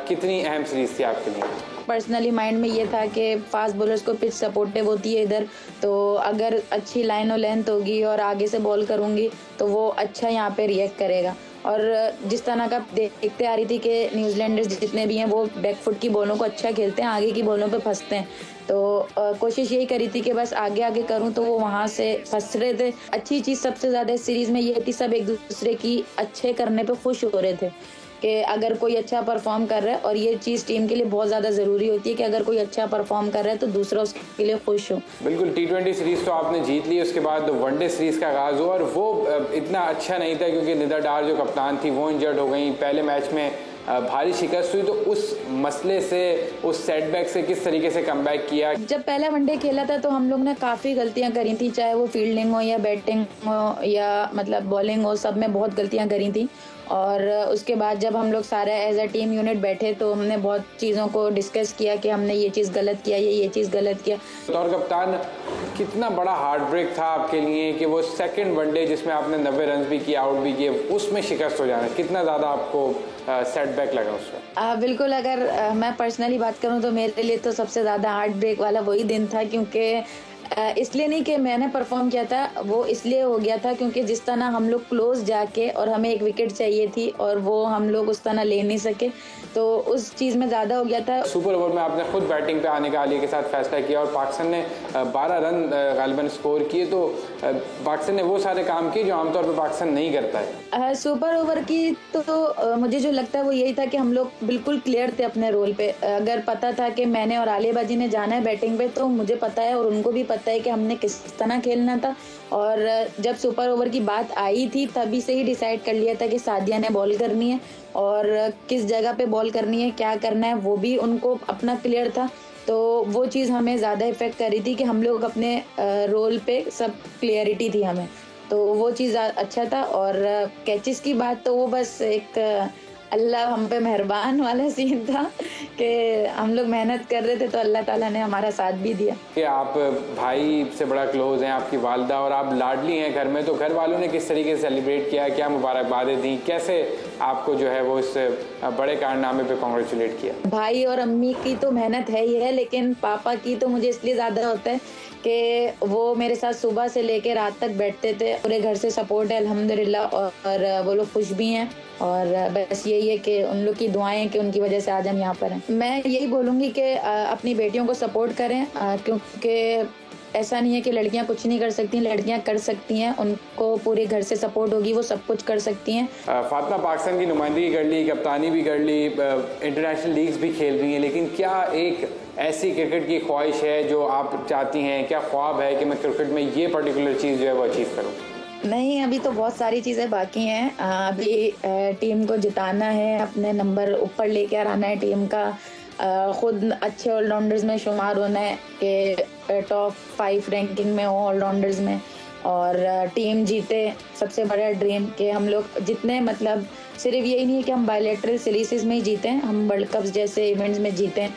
कितनी अहम सीरीज़ थी आपके लिए? पर्सनली माइंड में ये था कि फास्ट बॉलर्स को पिच सपोर्टिव होती है इधर, तो अगर अच्छी लाइन और लेंथ होगी और आगे से बॉल करूँगी तो वो अच्छा यहाँ पे रिएक्ट करेगा। और जिस तरह का देखते आ रही थी कि न्यूजीलैंडर्स जितने भी हैं वो बैकफुट की बॉलों को अच्छा खेलते हैं, आगे की बॉलों पे फंसते हैं, तो कोशिश यही करी थी कि बस आगे आगे करूं तो वो वहाँ से फंस रहे थे। अच्छी चीज़ सबसे ज़्यादा इस सीरीज़ में ये थी, सब एक दूसरे की अच्छे करने पे खुश हो रहे थे कि अगर कोई अच्छा परफॉर्म कर रहा है, और ये चीज़ टीम के लिए बहुत ज़्यादा ज़रूरी होती है कि अगर कोई अच्छा परफॉर्म कर रहा है तो दूसरा उसके लिए खुश हो। बिल्कुल, T20 सीरीज़ तो आपने जीत ली, उसके बाद वनडे सीरीज़ का आगाज़ हुआ और वो इतना अच्छा नहीं था क्योंकि निदा डार जो कप्तान थी वो इंजर्ड हो गई, पहले मैच में भारी शिकस्त हुई। तो उस मसले से, उस सेटबैक से किस तरीके से कमबैक किया? जब पहला वनडे खेला था तो हम लोग ने काफ़ी गलतियां करी थी, चाहे वो फील्डिंग हो या बैटिंग हो या मतलब बॉलिंग हो, सब में बहुत गलतियां करी थी। और उसके बाद जब हम लोग सारे एज अ टीम यूनिट बैठे तो हमने बहुत चीज़ों को डिस्कस किया कि हमने ये चीज़ गलत किया, ये चीज़ गलत किया। और कप्तान, कितना बड़ा हार्ट ब्रेक था आपके लिए कि वो सेकंड वनडे जिसमें आपने 90 रन भी किए, आउट भी किए, उसमें शिकस्त हो जाना, कितना ज़्यादा आपको सेटबैक लगा उसमें? बिल्कुल, अगर मैं पर्सनली बात करूँ तो मेरे लिए तो सबसे ज़्यादा हार्ट ब्रेक वाला वही दिन था, क्योंकि इसलिए नहीं कि मैंने परफॉर्म किया था, वो इसलिए हो गया था क्योंकि जिस तरह हम लोग क्लोज जाके और हमें एक विकेट चाहिए थी और वो हम लोग उस तरह ले नहीं सके, तो उस चीज़ में ज़्यादा हो गया था। सुपर ओवर में आपने खुद बैटिंग पे आने का अली के साथ फैसला किया और पाकिस्तान ने 12 रन गालिबन स्कोर किए, तो पाकिस्तान ने वो सारे काम किए जो आमतौर पर पाकिस्तान नहीं करता है। सुपर ओवर की तो मुझे जो लगता है वो यही था कि हम लोग बिल्कुल क्लियर थे अपने रोल पे। अगर पता था कि मैंने और आलिया बाजी ने जाना है बैटिंग पे, तो मुझे पता है और उनको भी पता है कि हमने किस तरह खेलना था। और जब सुपर ओवर की बात आई थी तभी से ही डिसाइड कर लिया था कि सादिया ने बॉल करनी है और किस जगह पे बॉल करनी है, क्या करना है, वो भी उनको अपना क्लियर था। तो वो चीज़ हमें ज़्यादा इफेक्ट कर रही थी कि हम लोग अपने रोल पे सब क्लियरिटी थी हमें, तो वो चीज़ अच्छा था। और कैचेस की बात तो वो बस एक अल्लाह हम पे मेहरबान वाला सीन था कि हम लोग मेहनत कर रहे थे तो अल्लाह ताला ने हमारा साथ भी दिया। कि आप भाई से बड़ा क्लोज हैं, आपकी वालदा, और आप लाडली हैं घर में, तो घर वालों ने किस तरीके से सेलिब्रेट किया, क्या मुबारकबादें दी, कैसे आपको जो है वो इस बड़े कारनामे पे कॉन्ग्रेचुलेट किया? भाई और अम्मी की तो मेहनत है ही है, लेकिन पापा की तो मुझे इसलिए ज़्यादा होता है कि वो मेरे साथ सुबह से लेकर रात तक बैठते थे। पूरे घर से सपोर्ट है अल्हम्दुलिल्लाह, और वो लोग खुश भी हैं, और बस यही है कि उन लोग की दुआएं कि उनकी वजह से आज हम यहाँ पर हैं। मैं यही बोलूँगी कि अपनी बेटियों को सपोर्ट करें, क्योंकि ऐसा नहीं है कि लड़कियां कुछ नहीं कर सकती, लड़कियां कर सकती हैं, उनको पूरे घर से सपोर्ट होगी, वो सब कुछ कर सकती हैं। फातिमा पाकिस्तान की नुमाइंदगी कर ली, कप्तानी भी कर ली, इंटरनेशनल लीग्स भी खेल रही हैं, लेकिन क्या एक ऐसी क्रिकेट की ख्वाहिश है जो आप चाहती हैं, क्या ख्वाब है कि मैं क्रिकेट में ये पर्टिकुलर चीज़ जो है वो अचीव करूँ? नहीं, अभी तो बहुत सारी चीज़ें बाकी हैं। अभी टीम को जिताना है, अपने नंबर ऊपर लेकर आना है टीम का, खुद अच्छे ऑलराउंडर्स में शुमार होना है कि टॉप 5 रैंकिंग में हो ऑलराउंडर्स में, और टीम जीते। सबसे बड़ा ड्रीम कि हम लोग जितने, मतलब सिर्फ यही नहीं है कि हम बायलैटरल सीरीज़ में ही जीतें, हम वर्ल्ड कप जैसे इवेंट्स में जीतें।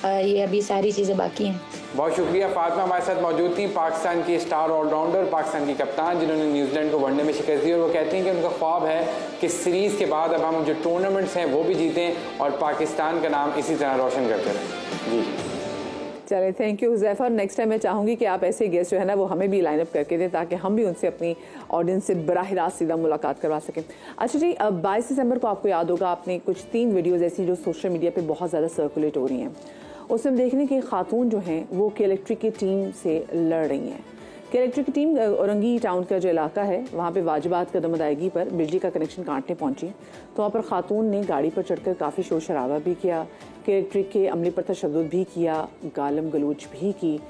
ये अभी सारी चीज़ें बाकी हैं। बहुत शुक्रिया। फातिमा हमारे साथ मौजूद थी, पाकिस्तान की स्टार ऑलराउंडर, पाकिस्तान की कप्तान, जिन्होंने न्यूजीलैंड को वनडे में शिकस्त दी, और वो कहती हैं कि उनका ख्वाब है कि सीरीज़ के बाद अब हम जो टूर्नामेंट्स हैं वो भी जीतें और पाकिस्तान का नाम इसी तरह रोशन करते रहें। जी चले, thank you Huzaifa. Next time मैं चाहूँगी कि आप ऐसे गेस्ट जो है ना वो हमें भी लाइनअप करके दें, ताकि हम भी उनसे अपनी ऑडियंस से बराह रास्त सीधा मुलाकात करवा सकें। अच्छा जी, 22 दिसंबर को आपको याद होगा, आपने कुछ 3 वीडियोज़ ऐसी जो सोशल मीडिया पर बहुत ज़्यादा सर्कुलेट हो रही हैं, उसमें देखने की खातून जो हैं वो के-इलेक्ट्रिक की टीम से लड़ रही हैं। के-इलेक्ट्रिक की टीम औरंगी टाउन का जो इलाका है वहाँ पे वाजिबात कदम अदायगी पर बिजली का कनेक्शन काटने पहुंची, तो वहाँ पर खातून ने गाड़ी पर चढ़कर काफ़ी शोर शराबा भी किया, के-इलेक्ट्रिक के अमले पर तशद्दुद भी किया, गालम गलोच भी की।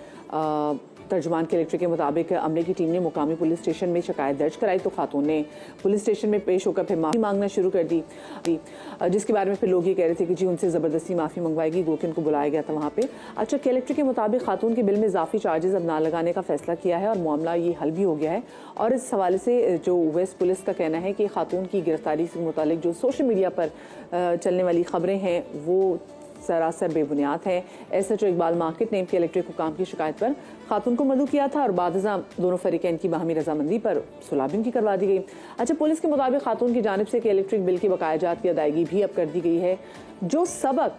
तर्जुमान के-इलेक्ट्रिक के मुताबिक अमले की टीम ने मुकामी पुलिस स्टेशन में शिकायत दर्ज कराई, तो खातून ने पुलिस स्टेशन में पेश होकर फिर माफ़ी मांगना शुरू कर दी, जिसके बारे में फिर लोग ये कह रहे थे कि जी उनसे ज़बरदस्ती माफ़ी मंगवाएगी, गो कि उनको बुलाया गया था वहाँ पे। अच्छा, के-इलेक्ट्रिक के मुताबिक खातून के बिल में इजाफी चार्जेस अब ना लगाने का फैसला किया है और मामला ये हल भी हो गया है। और इस हवाले से जो वेस्ट पुलिस का कहना है कि खातून की गिरफ्तारी से मुतालिक जो सोशल मीडिया पर चलने वाली खबरें हैं वो सरासर बेबुनियाद है। एसएचओ इकबाल मार्केट ने के-इलेक्ट्रिक हुकाम की शिकायत पर खातून को मदऊ किया था और बादशाह दोनों फरीकैन की बाहमी रजामंदी पर सुलह भी उनकी करवा दी गई। अच्छा, पुलिस के मुताबिक खातून की जानिब से के-इलेक्ट्रिक बिल की बकायाजात की अदायगी भी अब कर दी गई है। जो सबक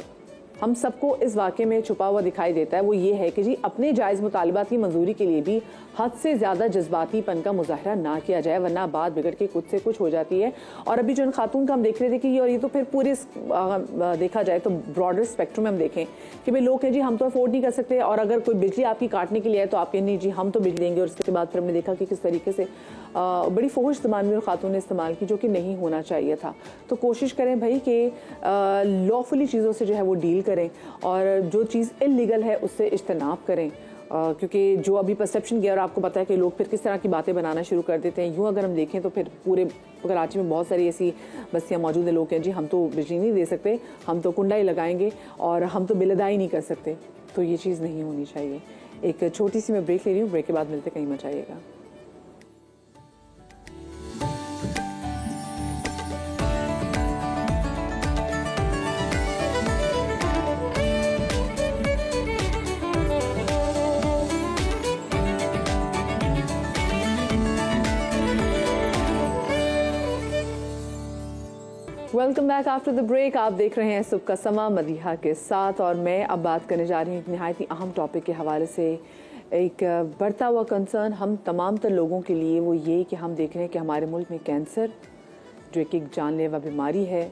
हम सबको इस वाक़े में छुपा हुआ दिखाई देता है वो ये है कि जी अपने जायज़ मुतालबात की मंजूरी के लिए भी हद से ज़्यादा जज्बातीपन का मुजाहरा ना किया जाए, वरना बात बिगड़ के कुछ से कुछ हो जाती है। और अभी जो इन खातून का हम देख रहे थे कि और ये तो फिर पूरे देखा जाए तो ब्रॉडर स्पेक्ट्रम में हम देखें कि भाई लोग हैं जी हम तो अफोर्ड नहीं कर सकते, और अगर कोई बिजली आपकी काटने के लिए है तो आप नहीं जी हम तो बिजली देंगे। और उसके बाद फिर हमने देखा कि किस तरीके से बड़ी फोहश ज़बान में खातून ने इस्तेमाल की, जो कि नहीं होना चाहिए था। तो कोशिश करें भाई कि लॉफुली चीज़ों से जो है वो डील करें, और जो चीज़ इल्लीगल है उससे इज्तनाब करें, क्योंकि जो अभी परसेप्शन गया और आपको पता है कि लोग फिर किस तरह की बातें बनाना शुरू कर देते हैं। यूँ अगर हम देखें तो फिर पूरे कराची में बहुत सारी ऐसी बस्तियाँ मौजूद हैं, लोग हैं जी हम तो बिजली नहीं दे सकते, हम तो कुंडा ही लगाएंगे और हम तो बिल अदाई नहीं कर सकते। तो ये चीज़ नहीं होनी चाहिए। एक छोटी सी मैं ब्रेक ले रही हूँ, ब्रेक के बाद मिलते, कहीं मत जाइएगा। Welcome back after the break. आप देख रहे हैं सुबह का समा मदीहा के साथ, और मैं अब बात करने जा रही हूँ एक नहायत ही अहम टॉपिक के हवाले से। एक बढ़ता हुआ कंसर्न हम तमाम तर लोगों के लिए वो ये कि हम देख रहे हैं कि हमारे मुल्क में कैंसर, जो एक जानलेवा बीमारी है,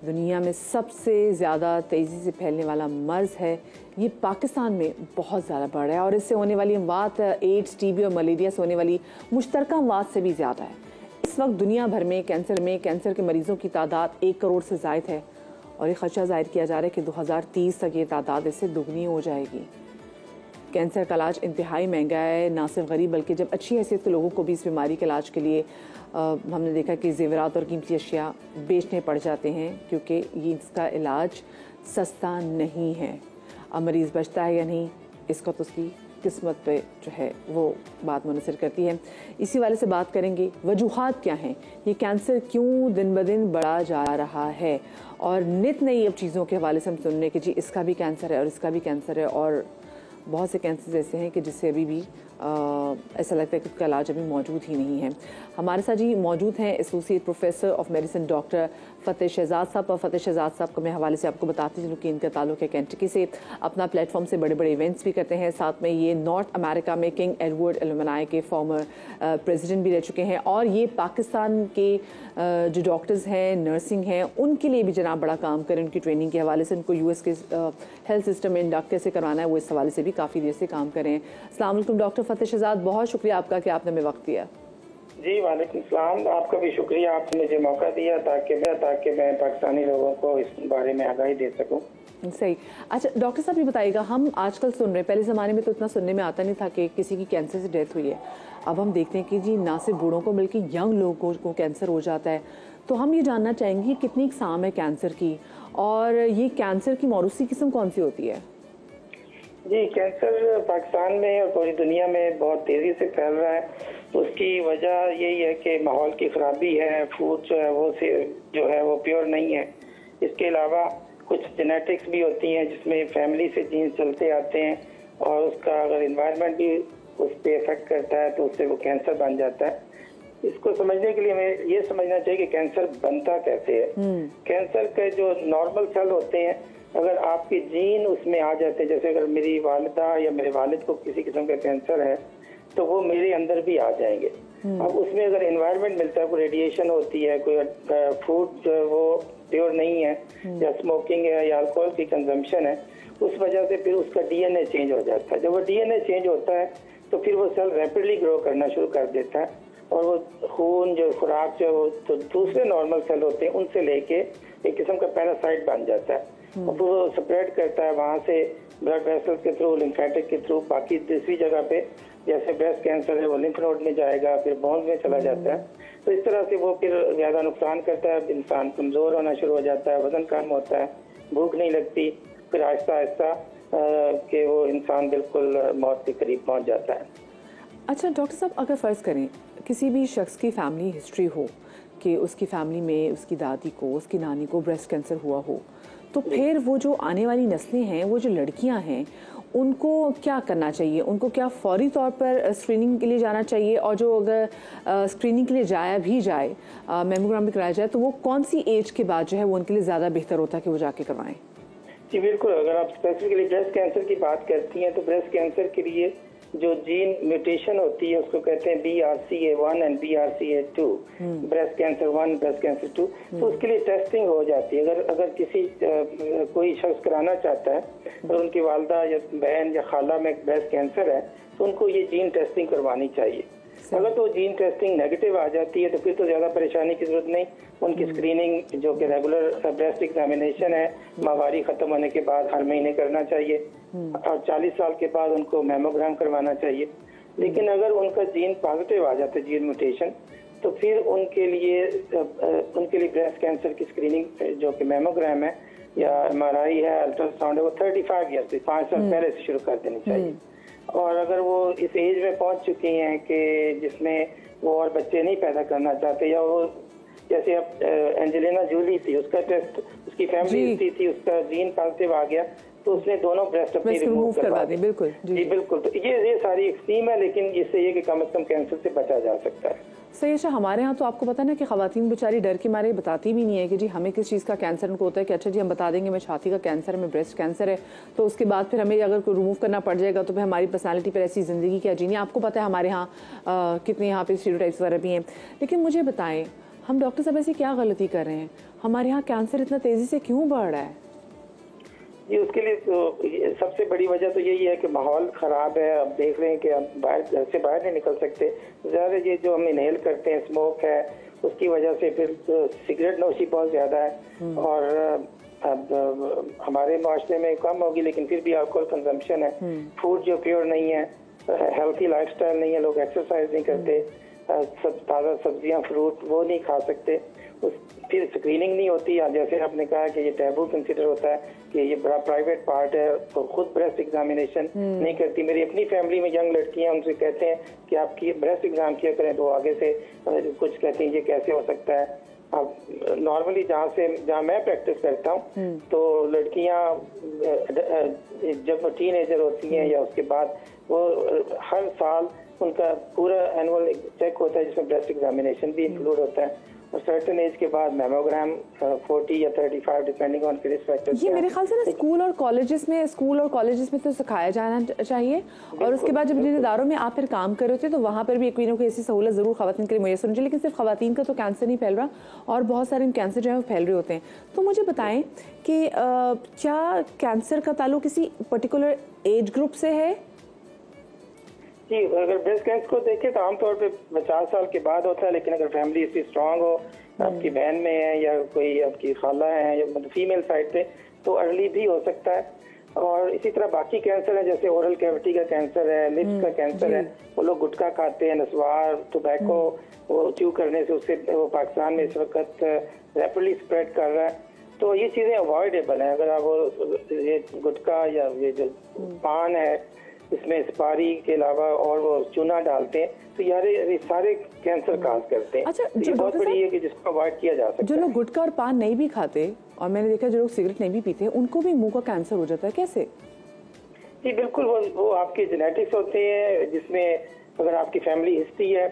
दुनिया में सबसे ज़्यादा तेज़ी से फैलने वाला मर्ज़ है, ये पाकिस्तान में बहुत ज़्यादा बढ़ रहा है, और इससे होने वाली अमवात एड्स, टीबी और मलेरिया से होने वाली मुश्तरका अमवात से भी ज़्यादा है। इस वक्त दुनिया भर में कैंसर के मरीज़ों की तादाद 1 करोड़ से ज़ायद है, और ये खदशा ज़ाहिर किया जा रहा है कि 2030 तक ये तादाद इससे दुगनी हो जाएगी। कैंसर का इलाज इंतहाई महंगा है, ना सिर्फ गरीब बल्कि जब अच्छी हैसियत के लोगों को भी इस बीमारी के इलाज के लिए हमने देखा कि ज़ेवरात और कीमती अशिया बेचने पड़ जाते हैं, क्योंकि ये इसका इलाज सस्ता नहीं है। अब मरीज़ बचता है या नहीं, इसका तो उसकी किस्मत पे जो है वो बात मुनसर करती है। इसी वाले से बात करेंगे, वजूहात क्या हैं, ये कैंसर क्यों दिन ब दिन बढ़ा जा रहा है, और नित नई अब चीज़ों के हवाले से हम सुनने कि जी इसका भी कैंसर है और इसका भी कैंसर है, और बहुत से कैंसर ऐसे हैं कि जिससे अभी भी ऐसा लगता है कि उसका इलाज अभी मौजूद ही नहीं है। हमारे साथ जी मौजूद हैं associate professor of medicine doctor फ़तेह शहजाद साहब। और फ़तेह शहजाद साहब को मैं हवाले से आपको बताती चलूँ कि इनका ताल्लुक़ है केंटकी से, अपना प्लेटफॉर्म से बड़े बड़े इवेंट्स भी करते हैं, साथ में ये नॉर्थ अमेरिका में किंग एडवर्ड एलुमनाई के फॉर्मर प्रेसिडेंट भी रह चुके हैं, और ये पाकिस्तान के जो डॉक्टर्स हैं, नर्सिंग हैं, उनके लिए भी जनाब बड़ा काम करें, उनकी ट्रेनिंग के हवाले से, उनको यूएस के हेल्थ सिस्टम में इंडक्ट कैसे करवाना है वो इस हवाले से भी काफ़ी देर से काम करें। अस्सलाम वालेकुम डॉक्टर फ़तेह शहजाद, बहुत शुक्रिया आपका कि आपने हमें वक्त दिया। जी वालेकुम सलाम, आपका भी शुक्रिया, आपने मुझे मौका दिया ताकि मैं पाकिस्तानी लोगों को इस बारे में आगाही दे सकूं। सही। अच्छा डॉक्टर साहब ये बताइएगा, हम आजकल सुन रहे हैं, पहले ज़माने में तो इतना सुनने में आता नहीं था कि किसी की कैंसर से डेथ हुई है, अब हम देखते हैं कि जी ना सिर्फ बूढ़ों को बल्कि यंग लोगों को कैंसर हो जाता है। तो हम ये जानना चाहेंगे कितनी इकसाम है कैंसर की, और ये कैंसर की मौरूसी किस्म कौन सी होती है? जी, कैंसर पाकिस्तान में और पूरी दुनिया में बहुत तेज़ी से फैल रहा है। उसकी वजह यही है कि माहौल की ख़राबी है, फूड जो है वो प्योर नहीं है। इसके अलावा कुछ जेनेटिक्स भी होती हैं जिसमें फैमिली से जीन चलते आते हैं, और उसका अगर इन्वायरमेंट भी उस पर इफेक्ट करता है तो उससे वो कैंसर बन जाता है। इसको समझने के लिए हमें ये समझना चाहिए कि कैंसर बनता कैसे है। कैंसर के जो नॉर्मल सेल होते हैं, अगर आपके जीन उसमें आ जाते हैं, जैसे अगर मेरी वालिदा या मेरे वालिद को किसी किस्म का कैंसर है तो वो मेरे अंदर भी आ जाएंगे। अब उसमें अगर एनवायरनमेंट मिलता है, कोई रेडिएशन होती है, कोई फूड जो है वो प्योर नहीं है, या स्मोकिंग है या अल्कोहल की कंजम्पशन है, उस वजह से फिर उसका डीएनए चेंज हो जाता है। जब वो डीएनए चेंज होता है तो फिर वो सेल रैपिडली ग्रो करना शुरू कर देता है, और वो खून जो खुराक जो वो तो दूसरे नॉर्मल सेल होते हैं उनसे लेके एक किस्म का पैरासाइट बन जाता है, और फिर वो स्प्रेड करता है वहाँ से ब्लड वेसल्स के थ्रू, लिम्फेटिक के थ्रू, बाकी दूसरी जगह पे, जैसे ब्रेस्ट कैंसर है वो लिम्फ नोड में जाएगा, फिर बोन्स में चला जाता है। तो इस तरह से वो फिर ज़्यादा नुकसान करता है, इंसान कमज़ोर होना शुरू हो जाता है, वजन कम होता है, भूख नहीं लगती, फिर आहिस्ता आहिस्ता कि वो इंसान बिल्कुल मौत के करीब पहुँच जाता है। अच्छा डॉक्टर साहब, अगर फ़र्ज़ करें किसी भी शख्स की फैमिली हिस्ट्री हो कि उसकी फैमिली में उसकी दादी को, उसकी नानी को ब्रेस्ट कैंसर हुआ हो, तो फिर वो जो आने वाली नस्लें हैं, वो जो लड़कियां हैं, उनको क्या करना चाहिए? उनको क्या फौरी तौर पर स्क्रीनिंग के लिए जाना चाहिए, और जो अगर स्क्रीनिंग के लिए जाया भी जाए, मेमोग्राम भी कराया जाए, तो वो कौन सी एज के बाद जो है वो उनके लिए ज़्यादा बेहतर होता है कि वो जाके करवाएं? जी बिल्कुल, अगर आप स्पेसिफिकली ब्रेस्ट कैंसर की बात करती हैं तो ब्रेस्ट कैंसर के लिए जो जीन म्यूटेशन होती है उसको कहते हैं BRCA1 and BRCA2, breast cancer 1, breast cancer 2। तो उसके लिए टेस्टिंग हो जाती है। अगर किसी कोई शख्स कराना चाहता है और उनकी वालदा या बहन या खाला में ब्रेस्ट कैंसर है तो उनको ये जीन टेस्टिंग करवानी चाहिए। अगर तो जीन टेस्टिंग नेगेटिव आ जाती है तो फिर तो ज़्यादा परेशानी की जरूरत नहीं, उनकी स्क्रीनिंग जो कि रेगुलर ब्रेस्ट एग्जामिनेशन है माहवारी ख़त्म होने के बाद हर महीने करना चाहिए, और 40 साल के बाद उनको मेमोग्राम करवाना चाहिए। लेकिन अगर उनका जीन पॉजिटिव आ जाता है, जीन म्यूटेशन, तो फिर उनके लिए ब्रेस्ट कैंसर की स्क्रीनिंग जो कि मेमोग्राम है या MRI है, अल्ट्रासाउंड है, वो 35 ईयर से 5 साल पहले से शुरू कर देनी चाहिए। और अगर वो इस एज में पहुंच चुकी हैं कि जिसमें वो और बच्चे नहीं पैदा करना चाहते, या वो जैसे अब एंजेलिना जूली थी, उसका टेस्ट, उसकी फैमिली हिस्ट्री थी, उसका जीन पॉजिटिव आ गया तो उसने दोनों ब्रेस्ट अपनी रिमूव करवा दी। बिल्कुल जी बिल्कुल। तो ये सारी एक स्कीम है, लेकिन इससे ये कि कम से कम कैंसर से बचा जा सकता है। सही। अच्छा, हमारे यहाँ तो आपको पता है ना कि ख़वातीन बेचारी डर के मारे बताती भी नहीं है कि जी हमें किस चीज़ का कैंसर उनको होता है, कि अच्छा जी हम बता देंगे हमें छाती का कैंसर है, हमें ब्रेस्ट कैंसर है, तो उसके बाद फिर हमें अगर कोई रिमूव करना पड़ जाएगा तो फिर हमारी पर्सनैलिटी पर ऐसी ज़िंदगी क्या जीनी। आपको पता है हमारे यहाँ कितने यहाँ पे स्टीरियोटाइप्स वगैरह भी हैं। लेकिन मुझे बताएं, हम डॉक्टर साहब ऐसी क्या गलती कर रहे हैं, हमारे यहाँ कैंसर इतना तेज़ी से क्यों बढ़ रहा है? जी, उसके लिए तो सबसे बड़ी वजह तो यही है कि माहौल ख़राब है। अब देख रहे हैं कि हम घर से बाहर नहीं निकल सकते, ज़्यादा ये जो हम इनहेल करते हैं, स्मोक है, उसकी वजह से फिर सिगरेट नोशी बहुत ज़्यादा है। और अब हमारे माशरे में कम होगी लेकिन फिर भी अल्कोहल कंजम्पशन है, फूड जो प्योर नहीं है, हेल्थी लाइफस्टाइल नहीं है, लोग एक्सरसाइज नहीं करते, सब ताज़ा सब्जियां फ्रूट वो नहीं खा सकते। फिर स्क्रीनिंग नहीं होती, जैसे आपने कहा कि ये टैबू कंसिडर होता है कि ये बड़ा प्राइवेट पार्ट है, तो खुद ब्रेस्ट एग्जामिनेशन नहीं करती। मेरी अपनी फैमिली में यंग लड़कियां, उनसे कहते हैं कि आप ब्रेस्ट एग्जाम किया करें, तो आगे से कुछ कहती हैं ये कैसे हो सकता है। अब नॉर्मली जहाँ मैं प्रैक्टिस करता हूँ तो लड़कियाँ जब टीनेजर होती हैं या उसके बाद वो हर साल उनका पूरा एनुअल चेक होता है जिसमें ब्रेस्ट एग्जामिनेशन भी इंक्लूड होता है, और सर्टेन एज के बाद मैमोग्राम 40 या 35 डिपेंडिंग ऑन रिस्क फैक्टर्स। ये मेरे ख्याल से ना स्कूल और कॉलेजेस में तो सिखाया जाना चाहिए, और उसके बाद जब जिन इदारों में आप फिर काम कर रहे थे तो वहाँ पर भी एक कोई ऐसी सहूलत ज़रूर ख़वातीन के लिए मुयसर होनी चाहिए। लेकिन सिर्फ ख़वातीन का तो कैंसर नहीं फैल रहा, और बहुत सारे कैंसर जो है वो फैल रहे होते हैं। तो मुझे बताएं कि क्या कैंसर का ताल्लुक किसी पर्टिकुलर एज ग्रुप से है? जी, अगर ब्रेस्ट कैंसर को देखें तो आमतौर पे 50 साल के बाद होता है, लेकिन अगर फैमिली इतनी स्ट्रांग हो, आपकी बहन में है या कोई आपकी खाला है या मतलब फीमेल साइड पे, तो अर्ली भी हो सकता है। और इसी तरह बाकी कैंसर है, जैसे ओरल कैविटी का कैंसर है, लिप्स का कैंसर है, वो लोग गुटखा खाते हैं, नस्वार, टोबैको वो च्यू करने से उससे वो पाकिस्तान में इस वक्त रैपिडली स्प्रेड कर रहा है। तो ये चीज़ें अवॉइडेबल हैं। अगर आप ये गुटखा या ये जो पान है इसमें सुपारी के अलावा और वो चूना डालते हैं, तो ये सारे कैंसर काज करते हैं। अच्छा, ये बहुत बड़ी है कि जिसको अवॉइड किया जा सकता है। जो लोग गुटखा और पान नहीं भी खाते, और मैंने देखा जो लोग सिगरेट नहीं भी पीते, उनको भी मुंह का कैंसर हो जाता है, कैसे? जी बिल्कुल, वो आपके जेनेटिक्स होते हैं, जिसमें अगर आपकी फैमिली हिस्ट्री है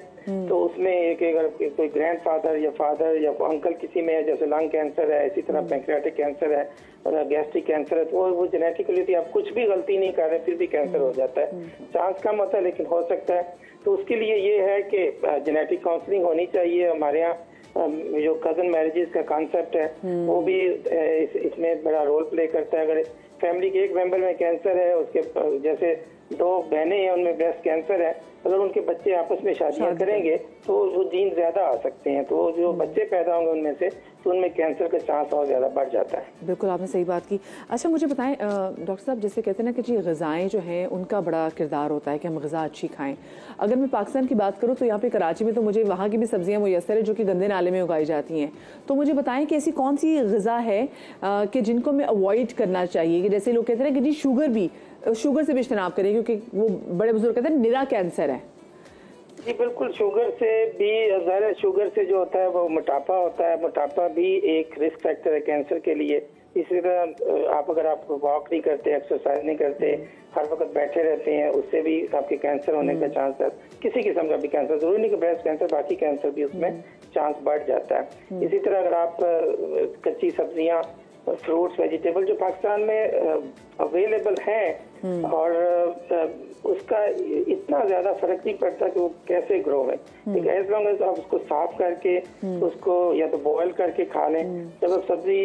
तो उसमें अगर कोई ग्रैंडफादर या फादर या अंकल किसी में है, जैसे लंग कैंसर है, इसी तरह पैंक्रियाटिक कैंसर है और गैस्ट्रिक कैंसर है, तो वो जेनेटिकली आप कुछ भी गलती नहीं कर रहे फिर भी कैंसर हो जाता है। चांस कम होता है लेकिन हो सकता है। तो उसके लिए ये है कि जेनेटिक काउंसलिंग होनी चाहिए। हमारे यहाँ जो कजन मैरिजेस का कॉन्सेप्ट है वो भी इसमें बड़ा रोल प्ले करता है। अगर फैमिली के एक मेंबर में कैंसर है, उसके जैसे 2 बहनें हैं उनमें ब्रेस्ट कैंसर है, अगर उनके बच्चे आपस में शादियां करेंगे तो वो जीन ज्यादा आ सकते हैं, तो जो बच्चे पैदा होंगे उनमें से तो उनमें कैंसर का चांस और ज्यादा बढ़ जाता है। बिल्कुल, आपने सही बात की। अच्छा मुझे बताएं डॉक्टर साहब, जैसे कहते हैं ना कि जी ग़िज़ाएँ जो हैं उनका बड़ा किरदार होता है कि हम ग़िज़ा अच्छी खाएं। अगर मैं पाकिस्तान की बात करूँ तो यहाँ पे कराची में तो मुझे वहाँ की भी सब्जियाँ मुयस्सर है जो कि गंदे नाले में उगाई जाती हैं। तो मुझे बताएं कि ऐसी कौन सी ग़िज़ा है कि जिनको हमें अवॉइड करना चाहिए, कि जैसे लोग कहते हैं कि जी शुगर से भी इज्तनाब करें क्योंकि वो बड़े बुजुर्ग कहते हैं निरा कैंसर है। जी बिल्कुल, शुगर से भी ज़ाहिर, शुगर से जो होता है वो मोटापा होता है, मोटापा भी एक रिस्क फैक्टर है कैंसर के लिए। इसी तरह अगर आप वॉक नहीं करते, एक्सरसाइज नहीं करते, हर वक्त बैठे रहते हैं, उससे भी आपके कैंसर होने का चांस है। किसी किस्म का भी कैंसर, जरूरी नहीं कि ब्रेस्ट कैंसर, बाकी कैंसर भी उसमें चांस बढ़ जाता है। इसी तरह अगर आप कच्ची सब्जियां, फ्रूट्स, वेजिटेबल जो पाकिस्तान में अवेलेबल हैं और उसका इतना ज्यादा फर्क नहीं पड़ता कि वो कैसे ग्रो है, एज लॉन्ग एज आप उसको साफ करके उसको या तो बॉयल करके खा लें। जब आप सब्जी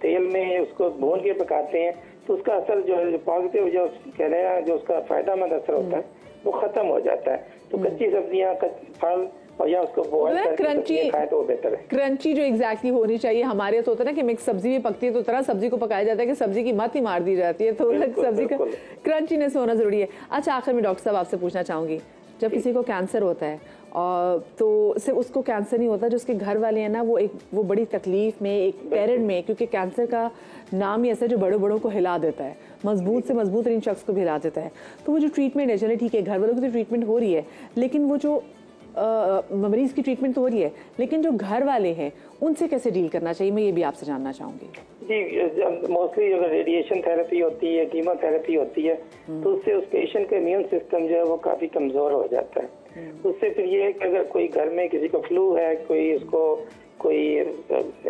तेल में उसको भून के पकाते हैं तो उसका असर जो है, जो पॉजिटिव जो कह रहे हैं, जो उसका फायदामंद असर होता है वो खत्म हो जाता है। तो कच्ची सब्जियां, फल और या उसको बॉयल करके खाएं तो बेहतर है। क्रंची जो एग्जैक्टली होनी चाहिए। हमारे तो होता है ना कि मिक्स सब्जी भी पकती है तो तरह सब्जी को पकाया जाता है कि सब्जी की मत ही मार दी जाती है, तो सब्जी का क्रंचीनेस होना जरूरी है। अच्छा, आखिर में डॉक्टर साहब आपसे पूछना चाहूंगी, जब किसी को कैंसर होता है और तो सिर्फ उसको कैंसर नहीं होता, जो उसके घर वाले हैं ना वो बड़ी तकलीफ में, एक पेरेंट में, क्योंकि कैंसर का नाम ही ऐसा है जो बड़ों बड़ों को हिला देता है, मजबूत से मजबूत इन शख्स को भी हिला देता है। तो वो जो ट्रीटमेंट है, चले ठीक है घर वालों की तो ट्रीटमेंट हो रही है, लेकिन वो जो मरीज की ट्रीटमेंट तो हो रही है, लेकिन जो घर वाले हैं उनसे कैसे डील करना चाहिए, मैं ये भी आपसे जानना चाहूंगी। जी, मोस्टली अगर रेडिएशन थेरेपी होती है, कीमोथेरेपी होती है, तो उससे उस पेशेंट का इम्यून सिस्टम जो है वो काफी कमजोर हो जाता है। उससे फिर ये है कि अगर कोई घर में किसी को फ्लू है, कोई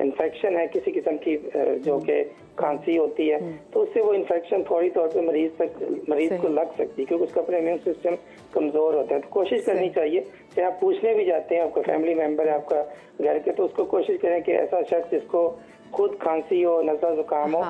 इन्फेक्शन है किसी किस्म की, जो कि खांसी होती है, तो उससे वो इन्फेक्शन फौरी तौर पे मरीज को लग सकती है, क्योंकि उसका अपना इम्यून सिस्टम कमजोर होता है। तो कोशिश करनी चाहिए कि आप पूछने भी जाते हैं, आपका फैमिली मेंबर है आपका घर के, तो उसको कोशिश करें कि ऐसा शख्स जिसको खुद खांसी हो, नज़ला जुकाम हो,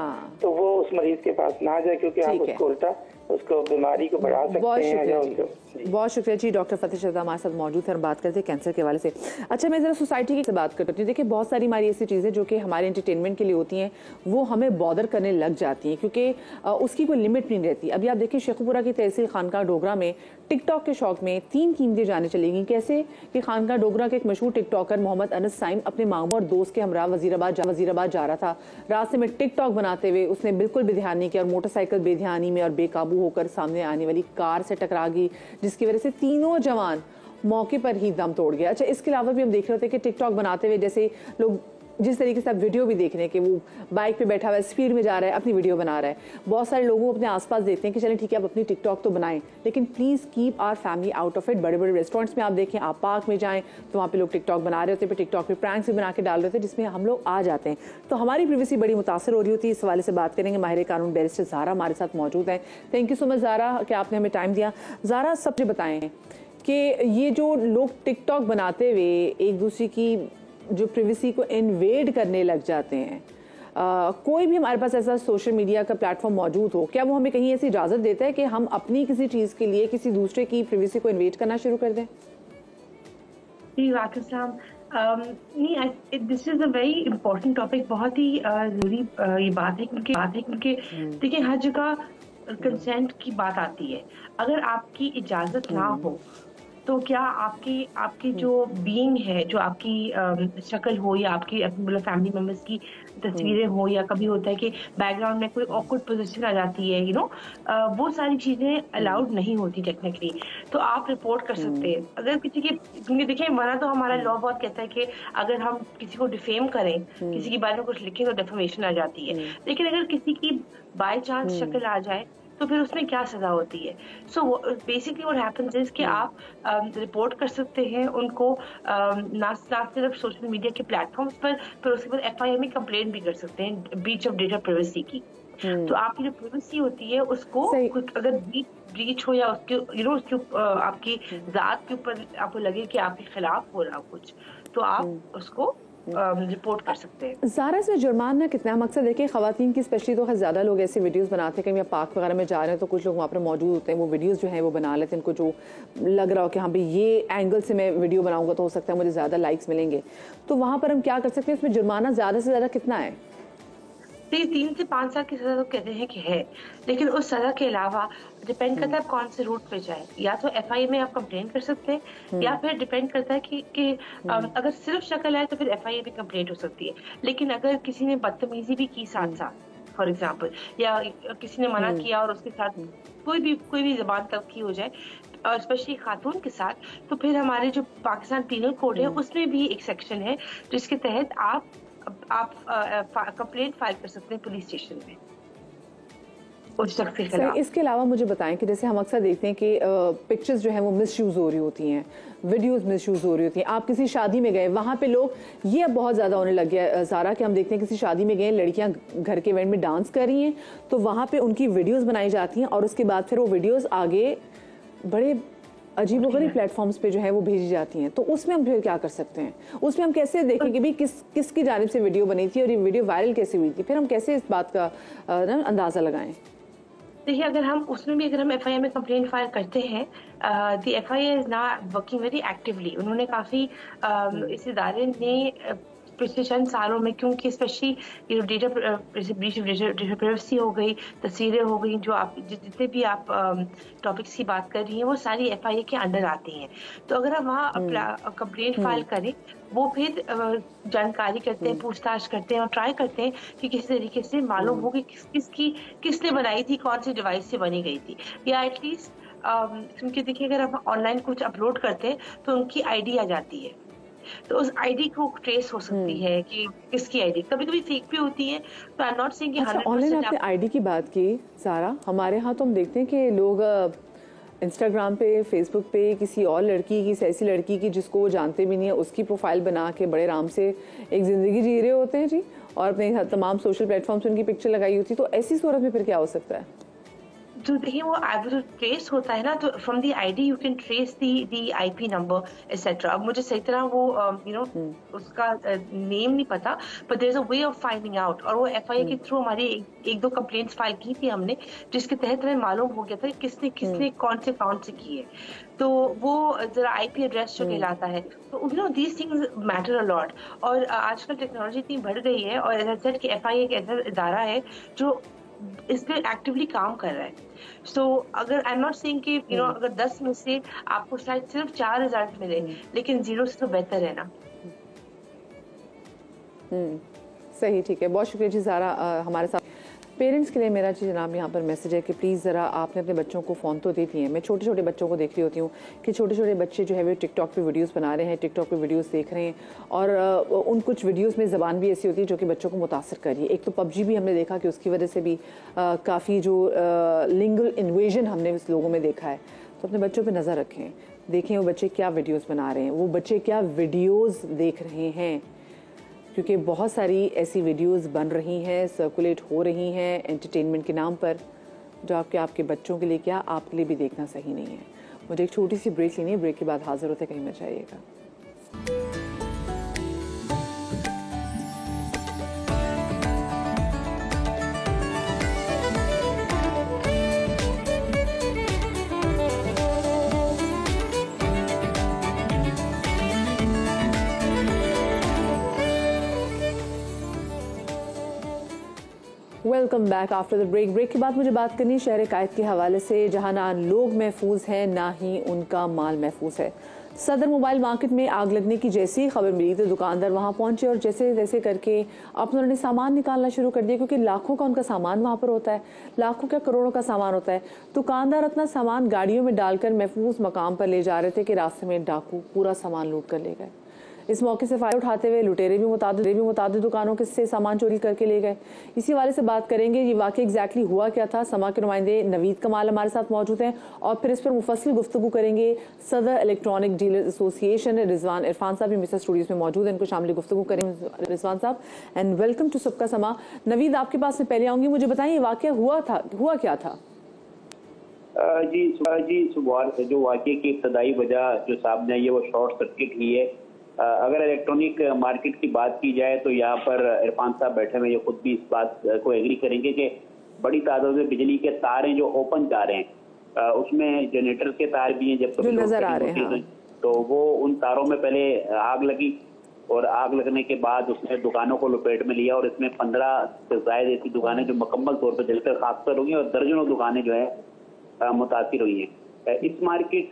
तो वो उस मरीज के पास ना जाए, क्योंकि आप उसको उल्टा उसको बीमारी को बढ़ा सकते हैं या उनको। बहुत शुक्रिया जी। डॉक्टर फतेह शहजाद हमारे साथ मौजूद है और बात करते हैं कैंसर के हवाले से। अच्छा, मैं ज़रा सोसाइटी की बात करती हूँ। देखिए, बहुत सारी हमारी ऐसी चीज़ें जो कि हमारे एंटरटेनमेंट के लिए होती हैं वो हमें बॉदर करने लग जाती हैं क्योंकि उसकी कोई लिमिट नहीं रहती। अभी आप देखिए, शेखुपुरा की तहसील खानका डोगरा में टिकटॉक के शौक में 3 कीमती जाने चलेगी। कैसे कि खानका डोगरा के एक मशहूर टिकटॉकर मोहम्मद अनस साइम अपने मामू और दोस्त के हमरा वजीराबाद जा रहा था। रास्ते में टिकटॉक बनाते हुए उसने बिल्कुल भी ध्यान नहीं किया और मोटरसाइकिल बेध्यानी में और बेकाबू होकर सामने आने वाली कार से टकरा गई, जिसकी वजह से तीनों जवान मौके पर ही दम तोड़ गया। अच्छा, इसके अलावा भी हम देख रहे थे कि टिकटॉक बनाते हुए जैसे लोग जिस तरीके से आप वीडियो भी देख रहे हैं कि वो बाइक पे बैठा हुआ है, स्पीड में जा रहा है, अपनी वीडियो बना रहा है। बहुत सारे लोगों को अपने आसपास देखते हैं कि चलें ठीक है, आप अपनी टिकटॉक तो बनाएं, लेकिन please keep our family out of it. बड़े बड़े रेस्टोरेंट्स में आप देखें, आप पार्क में जाएं तो वहाँ पे लोग टिकटॉक बना रहे होते हैं, टिकटॉक पे प्रैंक्स भी बना के डाल रहे थे जिसमें हम लोग आ जाते हैं, तो हमारी प्राइवेसी बड़ी मुतासर हो रही होती है। इस हवाले से बात करेंगे। माहिर कानून बैरिस्टर ज़ारा हमारे साथ मौजूद हैं। Thank you so much Zara कि आपने हमें टाइम दिया। ज़ारा, सबसे बताएं कि ये जो लोग टिकटॉक बनाते हुए एक दूसरे की जो प्राइवेसी को इन्वेड करने लग जाते हैं, कोई भी हमारे पास ऐसा सोशल मीडिया का प्लेटफॉर्म मौजूद हो, क्या वो हमें कहीं ऐसी इजाज़त देता है कि हम अपनी किसी चीज़ के लिए किसी दूसरे की प्राइवेसी को इन्वेड करना शुरू कर दें? जी, वाक़िस्लाम नहीं, this is a very important topic. बहुत ही ज़रूरी ये बात है क्योंकि देखिए, हर जगह कंसेंट की बात आती है। अगर आपकी इजाज़त ना हो तो क्या आपकी जो बीइंग है, जो आपकी शक्ल हो या आपकी मतलब फैमिली मेम्बर्स की तस्वीरें हो, या कभी होता है कि बैकग्राउंड में कोई ऑकवर्ड पोजीशन आ जाती है, वो सारी चीज़ें अलाउड नहीं होती टेक्निकली, तो आप रिपोर्ट कर सकते हैं। अगर किसी की, क्योंकि देखिए वरना तो हमारा लॉ बहुत कहता है कि अगर हम किसी को डिफेम करें, किसी के बारे में कुछ लिखें तो डेफेमेशन आ जाती है, लेकिन अगर किसी की बाय चांस शक्ल आ जाए तो फिर उसमें क्या सजा होती है। So basically what happens is कि आप रिपोर्ट कर सकते हैं उनको, ना सिर्फ सोशल मीडिया के प्लेटफॉर्म्स पर, फिर उसके बाद FIR में कंप्लेंट भी कर सकते हैं ब्रीच ऑफ डेटा प्राइवेसी की। तो आपकी जो प्राइवेसी होती है उसको अगर ब्रीच हो या उसके आपकी जात के ऊपर आपको लगे कि आपके खिलाफ हो रहा कुछ, तो आप उसको रिपोर्ट कर सकते हैं। ज़ारा, इसमें जुर्माना कितना है? मकसद देखिए, ख़वातीन की स्पेशली तो ज़्यादा लोग ऐसी वीडियोस बनाते हैं, कहीं पार्क वगैरह में जा रहे हैं तो कुछ लोग वहाँ पर मौजूद होते हैं, वो वीडियोस जो हैं वो बना लेते हैं, इनको जो लग रहा हो कि हाँ भाई ये एंगल से मैं वीडियो बनाऊंगा तो हो सकता है मुझे ज़्यादा लाइक्स मिलेंगे, तो वहाँ पर हम क्या कर सकते हैं? इसमें जुर्माना ज़्यादा से ज़्यादा कितना है? 3 से 5 साल की सजा तो कहते हैं कि है, लेकिन उस सजा के अलावा डिपेंड करता है आप कौन से रूट पे जाए। या तो FIR में आप कंप्लेंट कर सकते हैं, या फिर डिपेंड करता है कि अगर सिर्फ शक्ल है तो फिर FIR में कंप्लेंट हो सकती है। लेकिन अगर किसी ने बदतमीजी भी की साथ फॉर एग्जाम्पल, या किसी ने मना किया और उसके साथ कोई भी ज़बान तल्खी हो जाए, और स्पेशली खातून के साथ, तो फिर हमारे जो पाकिस्तान पीनल कोड है उसमें भी एक सेक्शन है जिसके तहत आप कंप्लेंट फाइल कर सकते हैं पुलिस स्टेशन में उस शख्स के खिलाफ। इसके अलावा मुझे बताएं कि जैसे हम अक्सर देखते हैं कि पिक्चर्स जो हैं वो मिसयूज हो रही होती हैं, वीडियोस मिसयूज हो रही होती हैं। आप किसी शादी में गए, वहाँ पे लोग, ये अब बहुत ज़्यादा होने लग गया ज़ारा, कि हम देखते हैं किसी शादी में गए, लड़कियाँ घर के इवेंट में डांस कर रही हैं तो वहाँ पे उनकी वीडियोस बनाई जाती हैं और उसके बाद फिर वो वीडियोस आगे बड़े अजीबोगरीब प्लेटफॉर्म्स पे जो है वो भेजी जाती हैं। तो उसमें हम फिर क्या कर सकते हैं? उसमें हम कैसे देखें कि भाई किसकी जानिब से वीडियो बनी थी और ये वीडियो वायरल कैसे हुई थी? फिर हम कैसे इस बात का अंदाज़ा लगाएं? देखिए, अगर हम FIR में कंप्लेंट फाइल करते हैं, the FIR is not working very actively. उन्होंने काफ़ी इस इदारे ने पिछले चंद सालों में, क्योंकि स्पेशली डेटा प्राइवेसी हो गई, तस्वीरें हो गई, जो आप जितने भी आप टॉपिक्स की बात कर रही हैं वो सारी FIR के अंडर आती हैं। तो अगर हम वहाँ कंप्लेंट फाइल करें, वो फिर जानकारी करते हैं, पूछताछ करते हैं और ट्राई करते हैं कि किसी तरीके से मालूम हो कि किसने बनाई थी, कौन सी डिवाइस से बनी गई थी, या एटलीस्ट क्योंकि देखिए अगर हम ऑनलाइन कुछ अपलोड करते हैं तो उनकी ID आ जाती है, तो उस ID को ट्रेस हो सकती है कि किसकी ID। कभी-कभी फेक भी होती है, तो आई एम नॉट सेइंग कि 100% ऑनलाइन आपने ID की बात की ज़ारा, हमारे यहाँ तो हम देखते हैं कि लोग इंस्टाग्राम पे, फेसबुक पे किसी और लड़की की, ऐसी लड़की की जिसको वो जानते भी नहीं है, उसकी प्रोफाइल बना के बड़े आराम से एक ज़िंदगी जी रहे होते हैं जी, और अपने तमाम सोशल प्लेटफॉर्म्स पे उनकी पिक्चर लगाई होती है। तो ऐसी सूरत में फिर क्या हो सकता है? तो देखिए वो जो ट्रेस होता है ना, तो from the ID you can trace the IP number etcetera. अब मुझे सही तरह वो उसका नेम नहीं पता, but there is a way of finding out. और वो एफआईआर के थ्रू हमारी एक दो कंप्लेंट्स फाइल की थी हमने, जिसके तहत हमें मालूम हो गया था कि किसने कौन से अकाउंट से की है। तो वो जरा आईपी एड्रेस जो कहलाता है, तो these things matter a lot. और आजकल टेक्नोलॉजी इतनी बढ़ गई है, और एज आई सेड कि एफआईआर एक ऐसा इदारा है जो इस पे एक्टिवली काम कर रहा है। सो अगर आई एम नॉट सेइंग कि अगर 10 में से आपको शायद सिर्फ 4 रिजल्ट मिले, लेकिन 0 से तो बेहतर है ना। सही, ठीक है, बहुत शुक्रिया जी ज़ारा हमारे साथ। पेरेंट्स के लिए मेरा जी जनाब यहाँ पर मैसेज है कि प्लीज़ ज़रा आपने अपने बच्चों को फ़ोन तो दे दिए हैं। मैं छोटे छोटे बच्चों को देख रही होती हूँ कि छोटे छोटे बच्चे जो है वो टिकटॉक पे वीडियोस बना रहे हैं, टिकटॉक पे वीडियोस देख रहे हैं, और उन कुछ वीडियोस में ज़बान भी ऐसी होती है जो कि बच्चों को मुतासर कर रही है। एक तो पबजी भी हमने देखा कि उसकी वजह से भी काफ़ी जो लिंगुअल इन्वेजन हमने उस लोगों में देखा है। तो अपने बच्चों पर नज़र रखें, देखें वो बच्चे क्या वीडियोज़ बना रहे हैं, वो बच्चे क्या वीडियोज़ देख रहे हैं, क्योंकि बहुत सारी ऐसी वीडियोस बन रही हैं, सर्कुलेट हो रही हैं एंटरटेनमेंट के नाम पर, जो आपके बच्चों के लिए क्या आपके लिए भी देखना सही नहीं है। मुझे एक छोटी सी ब्रेक लेनी है, ब्रेक के बाद हाजिर होते, कहीं मत जाइएगा। Welcome back after the break. Break के बाद मुझे बात करनी है शहर कायद के हवाले से, जहां ना लोग महफूज हैं ना ही उनका माल महफूज है। सदर मोबाइल मार्केट में आग लगने की जैसी ही खबर मिली तो दुकानदार वहां पहुंचे और जैसे जैसे करके अपने उन्होंने सामान निकालना शुरू कर दिया, क्योंकि लाखों का उनका सामान वहां पर होता है, लाखों क्या करोड़ों का सामान होता है। दुकानदार अपना सामान गाड़ियों में डालकर महफूज मकाम पर ले जा रहे थे कि रास्ते में डाकू पूरा सामान लूट कर ले गए। इस मौके से फायदा उठाते हुए लुटेरे भी मुताबिक दुकानों के से सामान चोरी करके ले गए। इसी वाले से बात करेंगे, ये वाकई एग्जैक्टली हुआ क्या था। समा के नुमाइंदे नवीद कमाल हमारे साथ मौजूद हैं और फिर इस पर मुफस्सिल गुफ्तगू करेंगे। सदर electronic dealer association Rizwan Irfan साहब भी मिस्टर स्टूडियोज में मौजूद हैं, इनको शामिल गुफ्तगू करेंगे। रिजवान साहब एंड वेलकम टू सबका समा। नवीद आपके पास से पहले आऊंगी, मुझे बताइए वाकया हुआ क्या था। जी सुबह जो वाकये की इब्तदाई वजह जो सामने आई है वो शॉर्ट सर्किट ही है। अगर इलेक्ट्रॉनिक मार्केट की बात की जाए तो यहाँ पर इरफान साहब बैठे हुए, ये खुद भी इस बात को एग्री करेंगे कि बड़ी तादाद में बिजली के तारें जो ओपन जा रहे हैं, उसमें जनरेटर के तार भी हैं, जब कभी नजर आ रहे हैं, तो वो उन तारों में पहले आग लगी और आग लगने के बाद उसने दुकानों को लपेट में लिया और इसमें 15 से ज्यादा ऐसी दुकानें जो मुकम्मल तौर पर जलकर खाकतर हुई और दर्जनों दुकानें जो है मुतासिर हुई हैं। इस मार्केट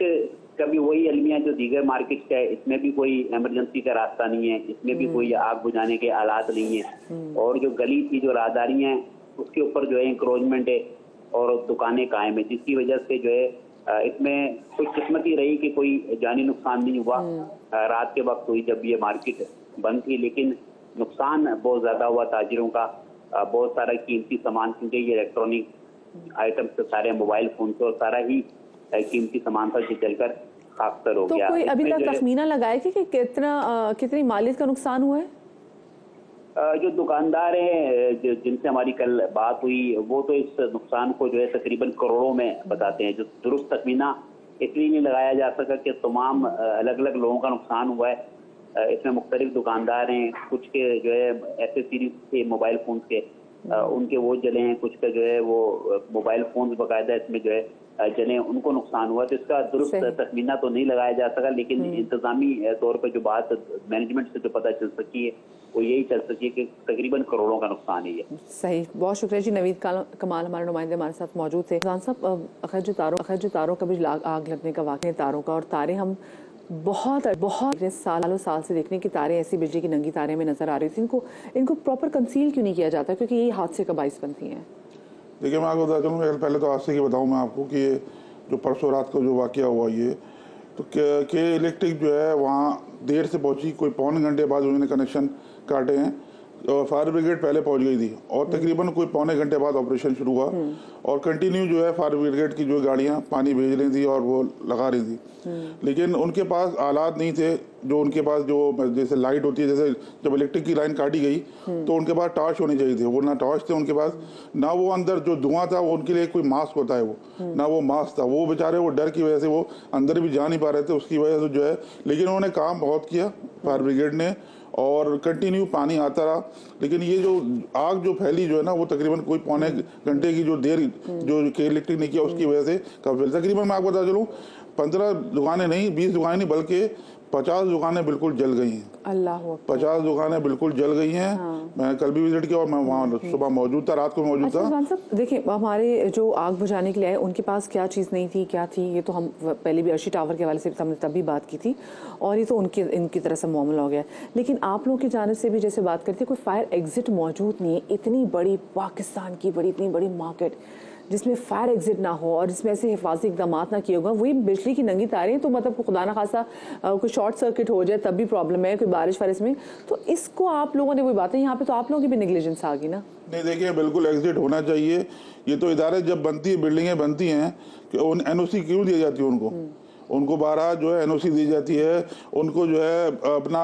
का भी वही अलमिया जो दीगर मार्केट का है, इसमें भी कोई इमरजेंसी का रास्ता नहीं है, इसमें भी कोई आग बुझाने के आलात नहीं है, और जो गली की जो राहदारियां हैं उसके ऊपर जो है इंक्रोचमेंट है और दुकानें कायम है, जिसकी वजह से जो है इसमें कुछ किस्मत ही रही कि कोई जानी नुकसान नहीं हुआ। रात के वक्त हुई जब ये मार्केट बंद थी, लेकिन नुकसान बहुत ज्यादा हुआ ताजिरों का। बहुत सारा कीमती सामान, क्योंकि ये इलेक्ट्रॉनिक आइटम से सारे मोबाइल फोन से और सारा ही कीमती सामान था जो जलकर खाकतर हो गया। तो कोई अभी तक तखमीना लगाया कि कितनी मालियत का नुकसान हुआ है? जो दुकानदार हैं जिनसे हमारी कल बात हुई, वो तो इस नुकसान को जो है तकरीबन करोड़ों में बताते हैं। जो दुरुस्त तखमीना इसलिए नहीं लगाया जा सका कि तमाम अलग अलग लोगों का नुकसान हुआ है। इसमें मुख्तलिफ दुकानदार हैं, कुछ के जो है एक्सेसरीज थे मोबाइल फोन के, उनके वो जले हैं, कुछ का जो है वो मोबाइल फोन बाकायदा इसमें जो है जले, उनको नुकसान हुआ। तो इसका दुरुस्त तखमीना तो नहीं लगाया जा सका, लेकिन इंतजामी तौर पर जो बात मैनेजमेंट से जो पता चल सकी है वो यही चल सकी है कि तकरीबन करोड़ों का नुकसान ही है। सही, बहुत शुक्रिया जी। नवीद कमाल हमारे नुमाइंदे हमारे साथ मौजूद थे। खान साहब, अखर जो तारों का भी आग लगने का वाक़या तारों का, और तारे हम बहुत सालों साल से देखने की तारें ऐसी बिजली की नंगी तारें में नजर आ रही थी, इनको प्रॉपर कंसील क्यों नहीं किया जाता, क्योंकि यही हादसे का बाइस बनती हैं। देखिए मैं आपको बता चलूँ, पहले तो हादसे की बताऊँ मैं आपको कि जो परसों रात को जो वाकया हुआ ये, तो के इलेक्ट्रिक जो है वहाँ देर से पहुँची, कोई पौने घंटे बाद उन्होंने कनेक्शन काटे हैं। फायर ब्रिगेड पहले पहुंच गई थी और तकरीबन कोई पौने घंटे बाद ऑपरेशन शुरू हुआ और कंटिन्यू जो है फायर ब्रिगेड की जो गाड़ियां पानी भेज रही थी और वो लगा रही थी, लेकिन उनके पास आलात नहीं थे जो उनके पास जो जैसे लाइट होती है, जैसे जब इलेक्ट्रिक की लाइन काटी गई तो उनके पास टॉर्च होनी चाहिए थी, वो ना टॉर्च थे उनके पास, ना वो अंदर जो धुआं था वो उनके लिए कोई मास्क होता है वो ना वो मास्क था, वो बेचारे वो डर की वजह से वो अंदर भी जा नहीं पा रहे थे, उसकी वजह से जो है, लेकिन उन्होंने काम बहुत किया फायर ब्रिगेड ने और कंटिन्यू पानी आता रहा। लेकिन ये जो आग जो फैली जो है ना वो तकरीबन कोई पौने घंटे की जो देर जो इलेक्ट्रिक ने किया उसकी वजह से कब फैली। तकरीबन मैं आपको बता चलूँ 15 दुकानें नहीं, 20 दुकानें नहीं, बल्कि 50 दुकानें बिल्कुल जल गई हैं। अल्लाह, 50 दुकानें बिल्कुल जल गई हैं। हाँ। मैं कल भी विजिट किया और मैं वहाँ सुबह मौजूद था, रात को मौजूद था। अच्छा, देखिए हमारे जो आग बुझाने के लिए आए उनके पास क्या चीज़ नहीं थी, क्या थी, ये तो हम पहले भी अर्शी टावर के हवाले से हमने तब भी बात की थी और ये तो इनकी तरह से मामला हो गया। लेकिन आप लोगों की जानिब से भी जैसे बात करते हैं कोई फायर एग्जिट मौजूद नहीं है। इतनी बड़ी पाकिस्तान की इतनी बड़ी मार्केट जिसमें फायर एग्जिट ना हो और जिसमें ऐसे हिफाजती इकदाम ना किए होगा, वही बिजली की नंगी तारें, तो मतलब खुदा ना खासा कोई शॉर्ट सर्किट हो जाए तब भी प्रॉब्लम है, कोई बारिश वारिश में, तो इसको आप लोगों ने वही बात है, यहाँ पे तो आप लोगों की भी नेग्लिजेंस आ गई ना। नहीं देखिए, बिल्कुल एग्जिट होना चाहिए। ये तो इदारे जब बनती है, बिल्डिंगें बनती हैं, NOC क्यों दी जाती है उनको बारह जो है NOC दी जाती है, उनको जो है अपना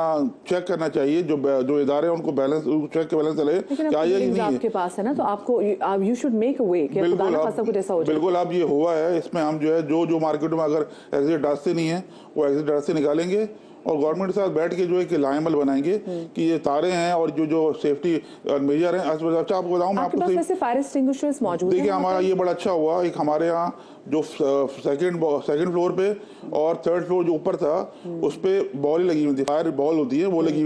चेक करना चाहिए, जो इदारे हैं उनको बैलेंस चेक के बैलेंस चले क्या ये नहीं आपके पास है ना, तो आपको यू शुड मेक अ वे। बिल्कुल अब ये हुआ है, इसमें हम जो है जो मार्केट में अगर एग्जिट रास्ते नहीं है वो एग्जिट रास्ते निकालेंगे और गवर्नमेंट के साथ बैठ के जो है कि लायमल बनाएंगे कि ये तारे हैं और जो सेफ्टी मेजर हैं। अच्छा आपको बताऊं, मैं आपको फायर एक्सटिंग्विशर्स मौजूद देखिए हमारा ये बड़ा अच्छा हुआ, एक हमारे यहाँ जो सेकंड फ्लोर पे और थर्ड फ्लोर जो ऊपर था उस पे बॉल लगी हुई थी, फायर बॉल होती है वो लगी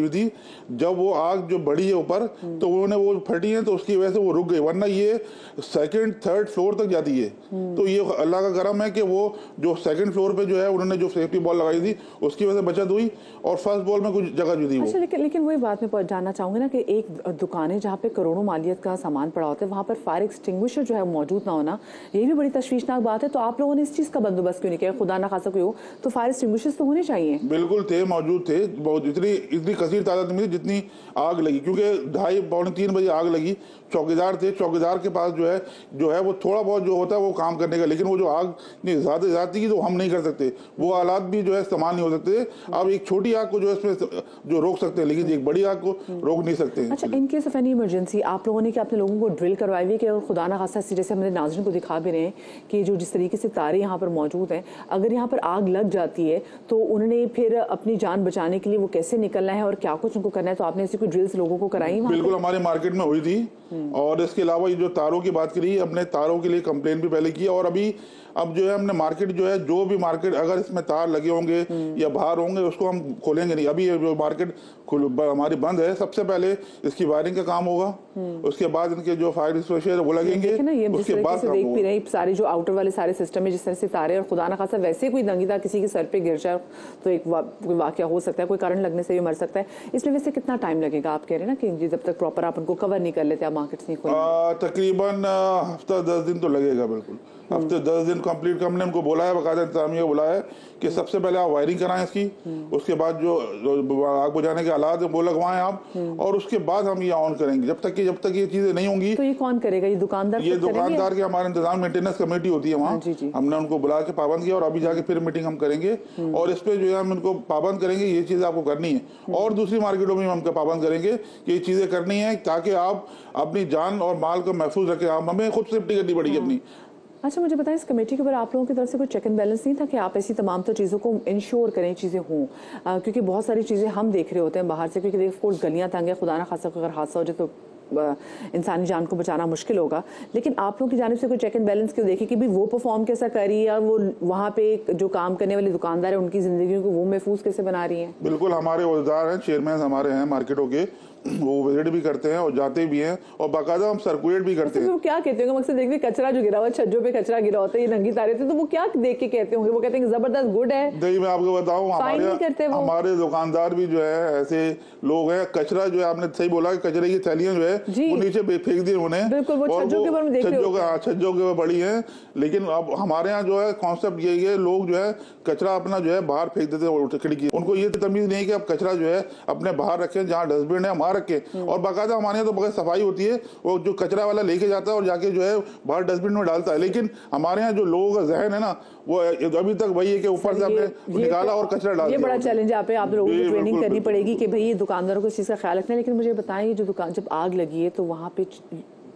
हुई थी। जब वो आग जो बढ़ी है ऊपर तो उन्होंने वो फटी है तो उसकी वजह से वो रुक गई, वरना ये सेकंड थर्ड फ्लोर तक जाती है। तो ये अल्लाह का करम है कि वो जो सेकंड फ्लोर पे जो है उन्होंने जो सेफ्टी बॉल लगाई थी उसकी वजह से बचत हुई और फर्स्ट बॉल में कुछ जगह जो थी वो। अच्छा, लेकिन वही बात में जानना चाहूंगी ना कि एक दुकान है जहाँ पे करोड़ों मालियत का सामान पड़ा होता है, वहाँ पर फायर एक्सटिंग्विशर जो है मौजूद ना होना, ये भी बड़ी तशवीशनाक बात है। तो आप लोगों ने इस चीज का बंदोबस्त क्यों नहीं किया? खुदा ना खासा कोई हो तो फायर एक्सटिंग्विशर्स तो होने चाहिए। बिल्कुल थे, मौजूद थे, बहुत इतनी कसीर तादाद में जितनी आग लगी, क्योंकि 2:30 पौने 3 बजे आग लगी। चौकीदार थे, चौकीदार के पास जो है वो थोड़ा बहुत जो होता है वो काम करने का, लेकिन वो जो आग ज्यादा की तो हम नहीं कर सकते, वो हालात भी जो है इस्तेमाल नहीं हो सकते। अब एक छोटी आग को जो है इसमें जो रोक सकते हैं, लेकिन एक बड़ी आग को रोक नहीं सकते। अच्छा, in case of any emergency आप लोगों ने क्या अपने लोगों को ड्रिल करवाई हुई कि अगर खुदा ना खासा जैसे हमने नाज़रीन को दिखा भी रहे हैं कि जो जिस तरीके से तारे यहाँ पर मौजूद हैं, अगर यहाँ पर आग लग जाती है तो उन्होंने फिर अपनी जान बचाने के लिए वो कैसे निकलना है और क्या कुछ उनको करना है, तो आपने ऐसी कोई ड्रिल्स लोगों को कराई? बिल्कुल हमारे मार्केट में हुई थी और इसके अलावा ये जो तारों की बात करी, अपने तारों के लिए कंप्लेन भी पहले की और अब जो है हमने मार्केट जो है जो भी मार्केट अगर इसमें तार लगे होंगे या बाहर होंगे उसको हम खोलेंगे नहीं। अभी ये जो मार्केट हमारी बंद है, सबसे पहले इसकी वायरिंग का काम होगा, उसके बाद इनके जो फायर एक्सटिंग्विशर वो लगेंगे, उसके बाद देख भी रहे सारे जो आउटर वाले सारे सिस्टम है जिस तरह से तारे, और खुदा ना खासा वैसे कोई दंगीदा किसी के सर पे गिर जाए तो एक कोई वाकया हो सकता है, कोई कारण लगने से भी मर सकता है। इसमें वैसे कितना टाइम लगेगा? आप कह रहे हैं ना कि जब तक प्रॉपर आप उनको कवर नहीं कर लेते, आप मार्केट्स नहीं खोलेंगे। तकरीबन हफ्ता 10 दिन तो लगेगा, बिल्कुल हफ्ते 10 दिन कंप्लीट। हमने उनको बोला है, बाकायदा इंतजामिया को बोला है कि सबसे पहले आप वायरिंग कराएं इसकी, उसके बाद जो आग बुझाने के आलात वो लगवाएं आप, और उसके बाद हम ये ऑन करेंगे। जब तक ये चीजें नहीं होंगी तो ये कौन करेगा? ये दुकानदार की हमारे इंतजाम मेंटेनेंस कमेटी होती है वहाँ, हमने उनको बुला के पाबंद किया और अभी जाके फिर मीटिंग हम करेंगे और इस पे जो है हम इनको पाबंद करेंगे, ये चीजें आपको करनी है। और दूसरी मार्केटों में हम पाबंद करेंगे कि ये चीजें करनी है ताकि आप अपनी जान और माल को महफूज रखें। हमें खुद सेफ्टी करनी पड़ेगी अपनी। अच्छा, मुझे बताएं इस कमेटी के ऊपर आप लोगों की तरफ से कोई चेक एंड बैलेंस नहीं था कि आप ऐसी तमाम तो चीज़ों को इंश्योर करें, चीज़ें हों? क्योंकि बहुत सारी चीज़ें हम देख रहे होते हैं बाहर से, क्योंकि ऑफ कोर्स गलियां तंग, खुदा ना खासा अगर हादसा हो जाए तो इंसानी जान को बचाना मुश्किल होगा, लेकिन आप लोगों की जानिब से कोई चेक एंड बैलेंस क्यों देखे कि भी वो परफॉर्म कैसा कर रही है और वो वहाँ पे जो काम करने वाले दुकानदार है उनकी जिंदगी को वो महफूज कैसे बना रही है? बिल्कुल, हमारे औजार हैं, चेयरमैन हमारे हैं मार्केटों के, वो विजिट भी करते हैं और जाते भी हैं और बाकायदा हम सर्कुलेट भी करते हैं। वो क्या कहते होंगे? मकसद देखते कचरा जो गिरा हुआ, छज्जों पे कचरा गिरा होता है, ये नंगी तारे थे, तो वो क्या देख के कहते होंगे? वो कहते हैं जबरदस्त गुड है। नहीं, मैं आपको बताऊं, हमारे दुकानदार भी जो है ऐसे लोग हैं, कचरा जो है आपने सही बोला, कचरे की थैलियां जो है वो नीचे फेंक दी उन्होंने, बिल्कुल वो छज्जों के ऊपर छज्जों के ऊपर पड़ी है। लेकिन अब हमारे यहाँ जो है कॉन्सेप्ट यही है, लोग जो है कचरा अपना जो है बाहर फेंक देते हैं खिड़की। उनको ये तमीज नहीं है कि अब कचरा जो है अपने बाहर रखें, जहाँ डस्टबिन है, हमारे बाहर रखें। और बाकायदा हमारे यहाँ तो बगैर सफाई होती है, वो जो कचरा वाला लेके जाता है और जाके जो है बाहर डस्टबिन में डालता है। लेकिन हमारे यहाँ जो लोगों का जहन है ना, वो अभी तक वही है कि ऊपर से आपने निकाला और कचरा डाल दिया। ये बड़ा चैलेंज है, आप लोगों को ट्रेनिंग करनी पड़ेगी कि भाई ये दुकानदारों को इस चीज़ का ख्याल रखना है। लेकिन मुझे बताएं, ये जो दुकान जब आग लगी है तो वहाँ पे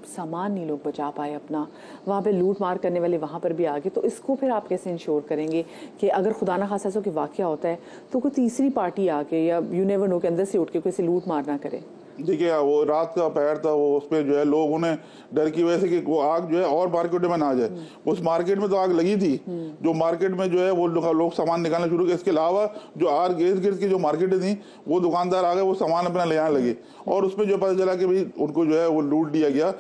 सामान नहीं लोग बचा पाए अपना, वहाँ पे लूट मार करने वाले वहाँ पर भी आ गए, तो इसको फिर आप कैसे इंश्योर करेंगे कि अगर खुदा ना खासा ऐसा कोई वाक़या होता है तो कोई तीसरी पार्टी आके या यू नेवर नो के अंदर से उठ के कोई से लूट मार ना करे? देखिए वो रात का पहर था, वो उसमें जो है लोगों ने डर की वजह से कि वो आग जो है और मार्केट में ना आ जाए, उस मार्केट में तो आग लगी थी, जो मार्केट में जो है वो लोग सामान निकालना शुरू किया। इसके अलावा जो आर इर्द गिर्द की जो मार्केटें थी वो दुकानदार आ गए, वो सामान अपना ले आने लगे और उसमें जो पता चला कि भाई उनको जो है वो लूट दिया गया।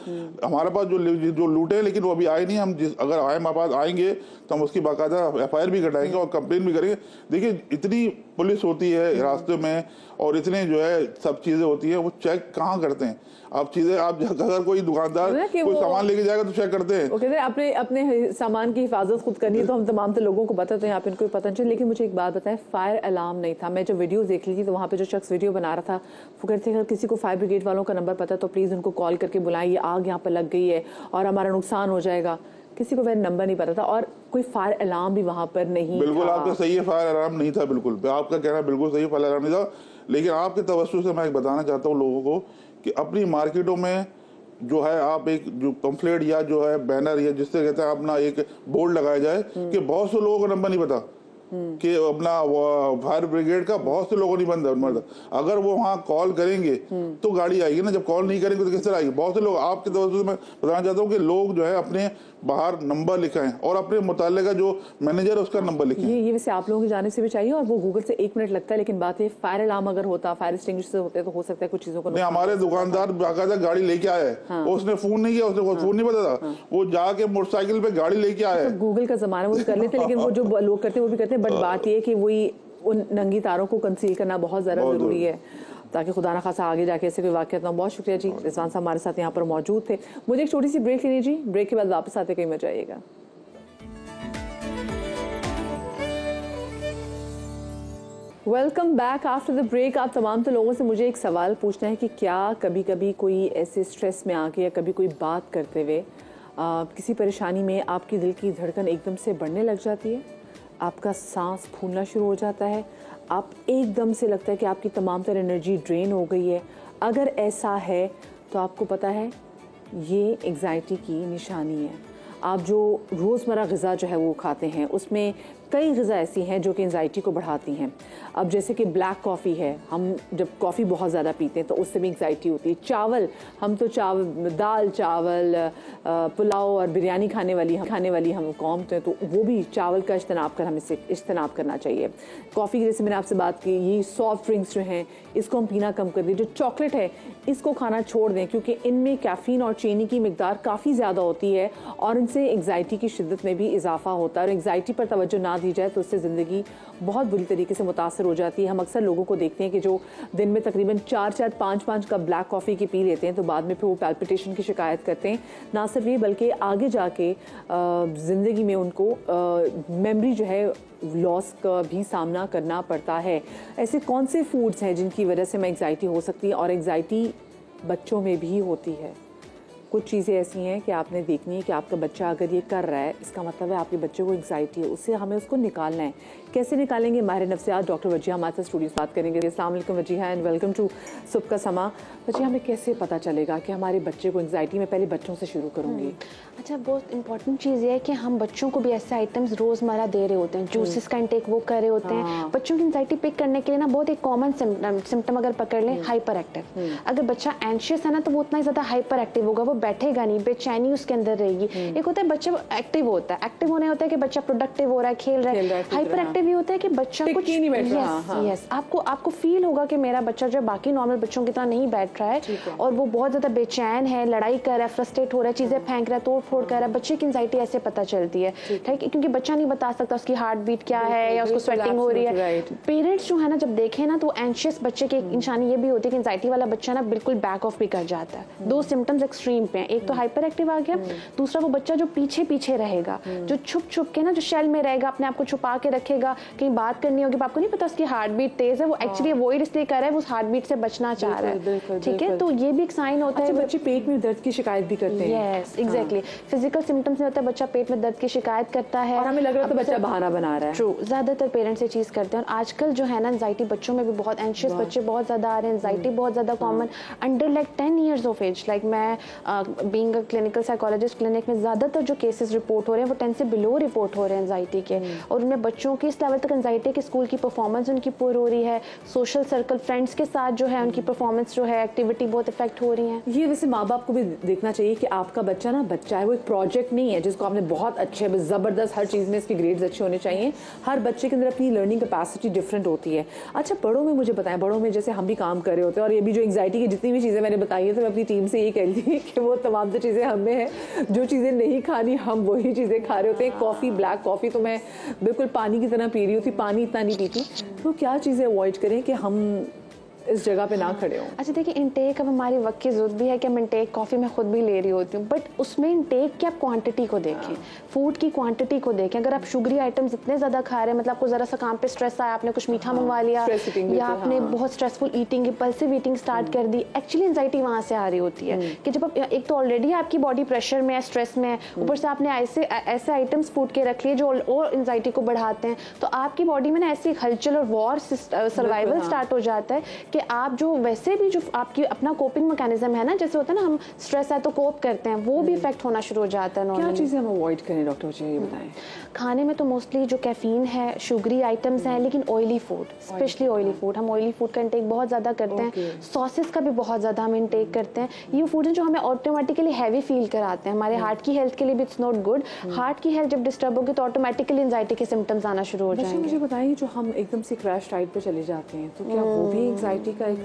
हमारे पास जो लूटे, लेकिन वो अभी आए नहीं। हम अगर हमारे पास आएंगे तो हम उसकी बाकायदा FIR भी कटाएंगे और कंप्लेन भी करेंगे। देखिए इतनी पुलिस होती है रास्ते में और इतने जो है सब चीजें होती है, वो चेक कहाँ करते हैं आप चीजें? आप अगर कोई दुकानदार कोई सामान लेके जाएगा तो चेक करते हैं। वो कहते हैं अपने सामान की हिफाजत खुद करनी है, तो हम तमाम तो लोगों को बताते हैं, यहाँ पे इनको पता नहीं चले। लेकिन मुझे एक बात बताएं, फायर अलार्म नहीं था। मैं जो वीडियो देख ली थी तो वहाँ पे जो शख्स वीडियो बना रहा था वो कहते हैं अगर किसी को फायर ब्रिगेड वालों का नंबर पता है तो प्लीज़ उनको कॉल करके बुलाएं, ये आग यहाँ पर लग गई है और हमारा नुकसान हो जाएगा। किसी को वह नंबर नहीं पता था और कोई फायर अलार्म भी वहाँ पर नहीं। बिल्कुल आपका सही है, फायर अलार्म नहीं था, बिल्कुल आपका कहना बिल्कुल सही है, फायर अलार्म नहीं था। लेकिन आपके तवज्जो से मैं एक बताना चाहता हूँ लोगों को कि अपनी मार्केटों में जो है आप एक जो पंफलेट या जो है बैनर या जिससे कहते हैं अपना एक बोर्ड लगाया जाए कि बहुत से लोगों को नंबर नहीं पता कि अपना फायर ब्रिगेड का बहुत से लोगों नहीं बंद। अगर वो वहाँ कॉल करेंगे तो गाड़ी आएगी ना, जब कॉल नहीं करेंगे तो किस तरह आएगी? बहुत से लोग आपके तवज्जो से मैं बताना चाहता हूँ कि लोग जो है अपने बाहर नंबर लिखाएं और अपने मुताल्लिका जो मैनेजर है उसका नंबर लिखें। ये वैसे आप लोगों की जानिब से भी चाहिए और वो गूगल से 1 मिनट लगता है। लेकिन बात है फायर अलार्म अगर होता, फायर एक्सटिंग्विशर होते तो हो सकता है कुछ चीजों को। हमारे दुकानदार बाकायदा गाड़ी लेके आया है, उसने फोन नहीं किया, उसने फोन नहीं पता था, वो जाके मोटरसाइकिल पे गाड़ी लेके आया है। गूगल का जमाना वो कर लेते, लेकिन वो जो लोग करते हैं वो भी करते हैं। बट बात ये कि वही उन नंगी तारों को कंसील करना बहुत ज़्यादा ज़रूरी है ताकि खुदा ना खासा आगे जाके ऐसे कोई वाक़या ना। बहुत शुक्रिया जी, रिजवान साहब हमारे साथ यहाँ पर मौजूद थे। मुझे एक छोटी सी ब्रेक लेनी जी, ब्रेक के बाद वापस आते कहीं मजा आएगा। Welcome back after the break. आप तमाम तो लोगों से मुझे एक सवाल पूछना है कि क्या कभी कभी कोई ऐसे स्ट्रेस में आके या कभी कोई बात करते हुए किसी परेशानी में आपकी दिल की धड़कन एकदम से बढ़ने लग जाती है, आपका सांस फूलना शुरू हो जाता है, आप एकदम से लगता है कि आपकी तमाम तरह एनर्जी ड्रेन हो गई है? अगर ऐसा है तो आपको पता है ये एंग्जाइटी की निशानी है। आप जो रोज़मर्रा ग़िज़ा जो है वो खाते हैं उसमें कई ग़िज़ा ऐसी हैं जो कि एंग्जाइटी को बढ़ाती हैं। अब जैसे कि ब्लैक कॉफ़ी है, हम जब कॉफ़ी बहुत ज़्यादा पीते हैं तो उससे भी एंग्जाइटी होती है। चावल, हम तो दाल चावल पुलाव और बिरयानी खाने वाली हम कौम तो, तो वो भी चावल का इज्तनाब करना चाहिए। कॉफ़ी जैसे मैंने आपसे बात की, ये सॉफ्ट ड्रिंक्स जो हैं इसको हम पीना कम कर दें। जो चॉकलेट है इसको खाना छोड़ दें क्योंकि इनमें कैफ़ीन और चीनी की मिकदार काफ़ी ज़्यादा होती है और इनसे एंग्जाइटी की शिद्दत में भी इजाफा होता है। और एंग्जाइटी पर तवज्जो ना दी जाए तो उससे ज़िंदगी बहुत बुरी तरीके से मुतासर हो जाती है। हम अक्सर लोगों को देखते हैं कि जो दिन में तकरीबन 4-4, 5-5 कप ब्लैक कॉफ़ी की पी लेते हैं तो बाद में फिर वो पैल्पिटेशन की शिकायत करते हैं। ना सिर्फ ये बल्कि आगे जाके ज़िंदगी में उनको मेमोरी जो है लॉस का भी सामना करना पड़ता है। ऐसे कौन से फूड्स हैं जिनकी वजह से में एंग्जाइटी हो सकती है? और एंग्जाइटी बच्चों में भी होती है। कुछ चीज़ें ऐसी हैं कि आपने देखनी है कि आपका बच्चा अगर ये कर रहा है इसका मतलब है आपके बच्चे को एंग्जाइटी है, उससे हमें उसको निकालना है। कैसे निकालेंगे? माहिर नफ्सियात डॉक्टर वजिया हमारे साथ स्टूडियो बात करेंगे। अस्सलाम वालेकुम वजिया एंड वेलकम टू सुबह का समा। वजिया, हमें कैसे पता चलेगा कि हमारे बच्चे को एंग्जाइटी में? पहले बच्चों से शुरू करूँगी। अच्छा, बहुत इंपॉर्टेंट चीज़ ये है कि हम बच्चों को भी ऐसे आइटम्स रोज़मर्रा दे रहे होते हैं, जूसेस का इंटेक वो कर रहे होते हैं। बच्चों की एंग्जाइटी पिक करने के लिए ना बहुत एक कॉमन सिम्टम अगर पकड़ लें, हाइपर एक्टिव। अगर बच्चा एंशियस है ना तो वो उतना ही ज़्यादा हाइपर एक्टिव होगा, वो बैठेगा नहीं, बेचैनी उसके अंदर रहेगी। एक होता है बच्चा एक्टिव होता है, एक्टिव होने होता है कि बच्चा प्रोडक्टिव हो रहा है, खेल रहा है। हाइपर एक्टिव ये होता है कि बच्चा कुछ यस आपको फील होगा कि मेरा बच्चा जो बाकी नॉर्मल बच्चों की तरह नहीं बैठ रहा है और वो बहुत ज़्यादा बेचैन है, लड़ाई कर रहा है, फ्रस्ट्रेट हो रहा है, चीज़ें फेंक रहा है, तोड़ फोड़ कर रहा है। बच्चे की एंग्जाइटी ऐसे पता चलती है, ठीक है, क्योंकि बच्चा नहीं बता सकता उसकी हार्ट बीट क्या है या उसको स्वेटिंग हो रही है। पेरेंट्स जो है ना जब देखें ना तो एंशियस बच्चे की एक निशानी ये भी होती है कि एंग्जाइटी वाला बच्चा ना बिल्कुल बैक ऑफ भी कर जाता है। 2 सिम्टम्स एक्सट्रीम पे हैं, एक तो हाइपर एक्टिव आ गया, दूसरा वो बच्चा जो पीछे पीछे रहेगा, जो छुप छुप के ना जो शेल में रहेगा, अपने आप को छुपा के रखेगा, कहीं बात करनी होगी आपको नहीं पता उसकी हार्ट बीट तेज है, वो एक्चुअली अवॉइड इसलिए कर रहा है, वो उस हार्ट बीट से बचना चाह रहा है, ठीक है, तो ये भी एक साइन होता है। बच्चे पेट में दर्द की शिकायत भी करते हैं। Yes, exactly. फिजिकल सिम्टम्स में होता है बच्चा पेट में दर्द की शिकायत करता है और हमें लग रहा है तो बच्चा बहाना बना रहा है। ट्रू, ज्यादातर पेरेंट्स ये चीज करते हैं। और आजकल जो है ना एंजाइटी बच्चों में भी बहुत, एंशियस बच्चे बहुत ज्यादा आ रहे हैं, एंजाइटी बहुत ज्यादा common under like 10 years of age. Like मैं being a clinical psychologist, clinic में ज्यादातर जो केसेस रिपोर्ट हो रहे हैं वो 10 से बिलो रिपोर्ट हो रहे हैं एंजाइटी के। और उनमें बच्चों की इस लेवल तक एंजाइटी कि स्कूल की परफॉर्मेंस उनकी पुअर हो रही है, सोशल सर्कल फ्रेंड्स के साथ जो है उनकी परफॉर्मेंस जो है एक्टिविटी बहुत इफेक्ट हो रही है। ये वैसे माँ बाप को भी देखना चाहिए कि आपका बच्चा ना बच्चा है, वो एक प्रोजेक्ट नहीं है जिसको आपने बहुत अच्छे ज़बरदस्त हर चीज़ में इसके ग्रेड्स अच्छे होने चाहिए। हर बच्चे के अंदर अपनी लर्निंग कैपेसिटी डिफरेंट होती है। अच्छा, बड़ों में मुझे बताएं, बड़ों में जैसे हम भी काम कर रहे होते हैं और ये भी जो एंग्जाइटी की जितनी भी चीज़ें मैंने बताई है तो मैं अपनी टीम से ये कह रही कि वो तमाम जो चीज़ें हमें हैं, जो चीज़ें नहीं खानी हम वही चीज़ें खा रहे होते हैं। कॉफ़ी, ब्लैक कॉफ़ी तो मैं बिल्कुल पानी की तरह पी रही होती, पानी इतना नहीं पीती। तो क्या चीज़ें अवॉइड करें कि हम इस जगह पे ना खड़े हों? अच्छा देखिए, इनटेक अब हमारी वक्त की ज़रूरत भी है कि हम इनटेक कॉफ़ी मैं खुद भी ले रही होती हूँ, बट उसमें इनटेक की आप क्वांटिटी को देखें, फूड की क्वांटिटी को देखें। अगर आप शुगरी आइटम्स इतने ज़्यादा खा रहे हैं, मतलब आपको ज़रा सा काम पे स्ट्रेस आया, आपने कुछ मीठा मंगवा लिया या आपने बहुत stressful eating, impulsive eating start कर दी, एक्चुअली एंजाइटी वहाँ से आ रही होती है कि जब आप एक तो ऑलरेडी आपकी बॉडी प्रेशर में है, स्ट्रेस में है, ऊपर से आपने ऐसे आइटम्स फूड के रख लिए जो और एंजाइटी को बढ़ाते हैं, तो आपकी बॉडी में ना ऐसी हलचल और वॉर सर्वाइवल स्टार्ट हो जाता है कि आप जो वैसे भी जो आपकी अपना कोपिंग मैकेनिज्म है ना, जैसे होता है ना हम स्ट्रेस है तो कोप करते हैं, वो भी इफेक्ट होना शुरू हो जाता है। क्या चीज़ें हम अवॉइड करें डॉक्टर, मुझे ये बताएं। खाने में तो मोस्टली जो कैफीन है, शुगरी आइटम्स हैं, लेकिन oily food, specially oily food, हम ऑयली फूड का इंटेक बहुत ज़्यादा करते हैं। सॉसेस का भी बहुत ज़्यादा हम इंटेक करते हैं। ये फूड है जो हमें ऑटोमेटिकली हैवी फील कराते हैं, हमारे हार्ट की हेल्थ के लिए भी इट्स नॉट गुड। हार्ट की हेल्थ जब डिस्टर्ब होगी तो ऑटोमेटिकली एंजाइटी के सिम्टम्स आना शुरू हो जाएंगे। मुझे बताइए, जो हम एकदम से क्रैश डाइट पे चले जाते हैं तो क्या वो भी एंजाइटी का एक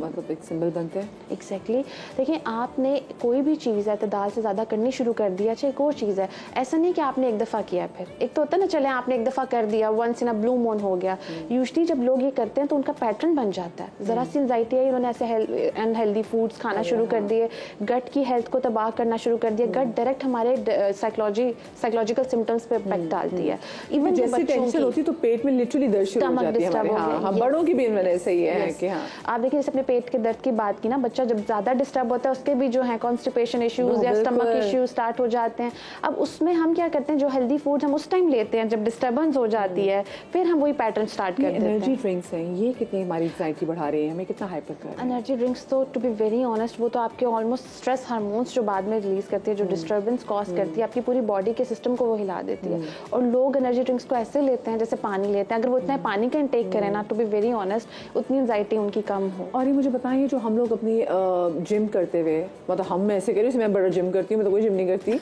मतलब एक सिंबल बनते हैं? एग्जैक्टली। देखिए, आपने कोई भी चीज़ एतदाल से ज़्यादा करनी शुरू कर दिया, अच्छा एक और चीज़ है, ऐसा नहीं कि आपने एक दफ़ा किया, फिर एक तो होता है ना, चले आपने एक दफ़ा कर दिया, once in a blue moon हो गया। यूजुअली जब लोग ये करते हैं तो उनका पैटर्न बन जाता है। ज़रा सी एंजाइटी आई, उन्होंने ऐसे अनहेल्दी फूड्स खाना शुरू कर दिए, गट की हेल्थ को तबाह करना शुरू कर दिया। गट डायरेक्ट हमारे साइकोलॉजिकल सिम्टम्स पे इम्पैक्ट डालती है। इवन जैसे टेंशन होती है तो पेट में लिटरली दर्द शुरू हो जाती है हमारे। बड़ों की भी ऐसा ही है कि हाँ, आप देखिए जैसे अपने पेट के दर्द की बात की ना, बच्चा जब ज़्यादा डिस्टर्ब होता है उसके भी जो है कॉन्स्टिपेशन इश्यूज या स्टमक इश्यूज स्टार्ट हो जाते हैं। अब उसमें हम क्या करते हैं, जो हेल्दी फूड हम उस टाइम लेते हैं जब डिस्टर्बेंस हो जाती है, फिर हम वही पैटर्न स्टार्ट कर देते हैं। एनर्जी ड्रिंक्स हैं, ये कितनी हमारी एंजाइटी बढ़ा रही है, हमें कितना हाइपर कर रही है? एनर्जी ड्रिंक्स तो टू बी वेरी ऑनेस्ट वो तो आपके ऑलमोस्ट स्ट्रेस हार्मोन्स जो बाद में रिलीज करती है, जो डिस्टर्बेंस कॉज करती है, आपकी पूरी बॉडी के सिस्टम को वो हिला देती है। और लोग एनर्जी ड्रिंक्स को ऐसे लेते हैं जैसे पानी लेते हैं। अगर वो इतना पानी का इंटेक करें ना, टू बी वेरी ऑनेस्ट, उतनी एंजाइटी उनकी कम हो। और ये मुझे बताइए, जो हम लोग अपनी जिम करते हुए, मतलब हम ऐसे कह रहे हैं, मैं बड़ा जिम करती हूँ, मैं तो कोई जिम नहीं करती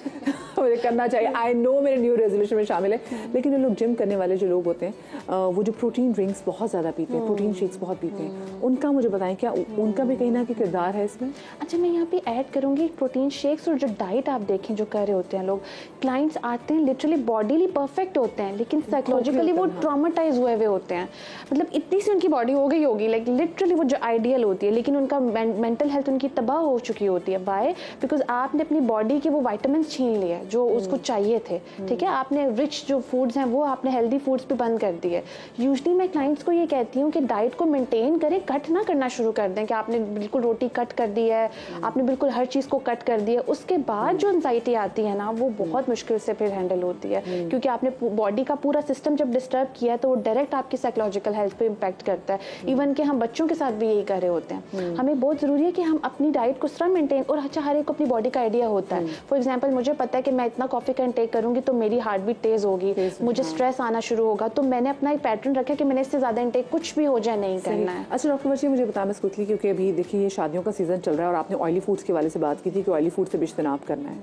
मुझे करना चाहिए, आई नो मेरे न्यू रेजोल्यूशन में शामिल है, लेकिन जो लोग जिम करने वाले जो लोग होते हैं वो जो प्रोटीन ड्रिंक्स बहुत ज़्यादा पीते हैं, प्रोटीन शेक्स बहुत पीते हैं, उनका मुझे बताएं क्या उनका भी कहीं ना कहीं किरदार है इसमें? अच्छा, मैं यहाँ पे ऐड करूँगी प्रोटीन शेक्स और जो डाइट आप देखें जो कर रहे होते हैं लोग, क्लाइंट्स आते हैं लिटरली बॉडीली परफेक्ट होते हैं, लेकिन साइकोलॉजिकली वो ट्रॉमेटाइज हुए होते हैं। मतलब इतनी सी उनकी बॉडी हो गई होगी, लाइक लिटरली वो जो आइडियल होती है, लेकिन उनका मेंटल हेल्थ उनकी तबाह हो चुकी होती है। बाय बिकॉज आपने अपनी बॉडी के वो विटामिन छीन लिए जो उसको चाहिए थे, ठीक है, आपने रिच जो फूड्स हैं वो आपने हेल्दी फूड्स पे बंद कर दिए। यूजुअली मैं क्लाइंट्स को ये कहती हूँ कि डाइट को मेंटेन करें, कट ना करना शुरू कर दें कि आपने बिल्कुल रोटी कट कर दी है, आपने बिल्कुल हर चीज़ को कट कर दिया, उसके बाद जो एंजाइटी आती है ना वो बहुत मुश्किल से फिर हैंडल होती है, क्योंकि आपने बॉडी का पूरा सिस्टम जब डिस्टर्ब किया है तो वो डायरेक्ट आपकी साइकोलॉजिकल हेल्थ पे इम्पैक्ट करता है। इवन कि हम बच्चों के साथ भी यही कर रहे होते हैं। हमें बहुत ज़रूरी है कि हम अपनी डाइट को तरह मेंटेन, और अच्छा हर एक को अपनी बॉडी का आइडिया होता है। फॉर एग्जांपल मुझे पता है कि मैं इतना कॉफ़ी का इंटेक करूंगी तो मेरी हार्ट बीट तेज़ होगी, मुझे स्ट्रेस आना शुरू होगा, तो मैंने अपना एक पैटर्न रखा कि मैंने इससे ज़्यादा इंटेक कुछ भी हो जाए नहीं करना है। अच्छा डॉक्टर बच्चे, मुझे बताया बस क्विकली, क्योंकि अभी देखिए ये शादियों का सीज़न चल रहा है और आपने ऑयली फूड्स के वाले से बात की थी कि ऑयली फूड से भी इज्तनाब करना है।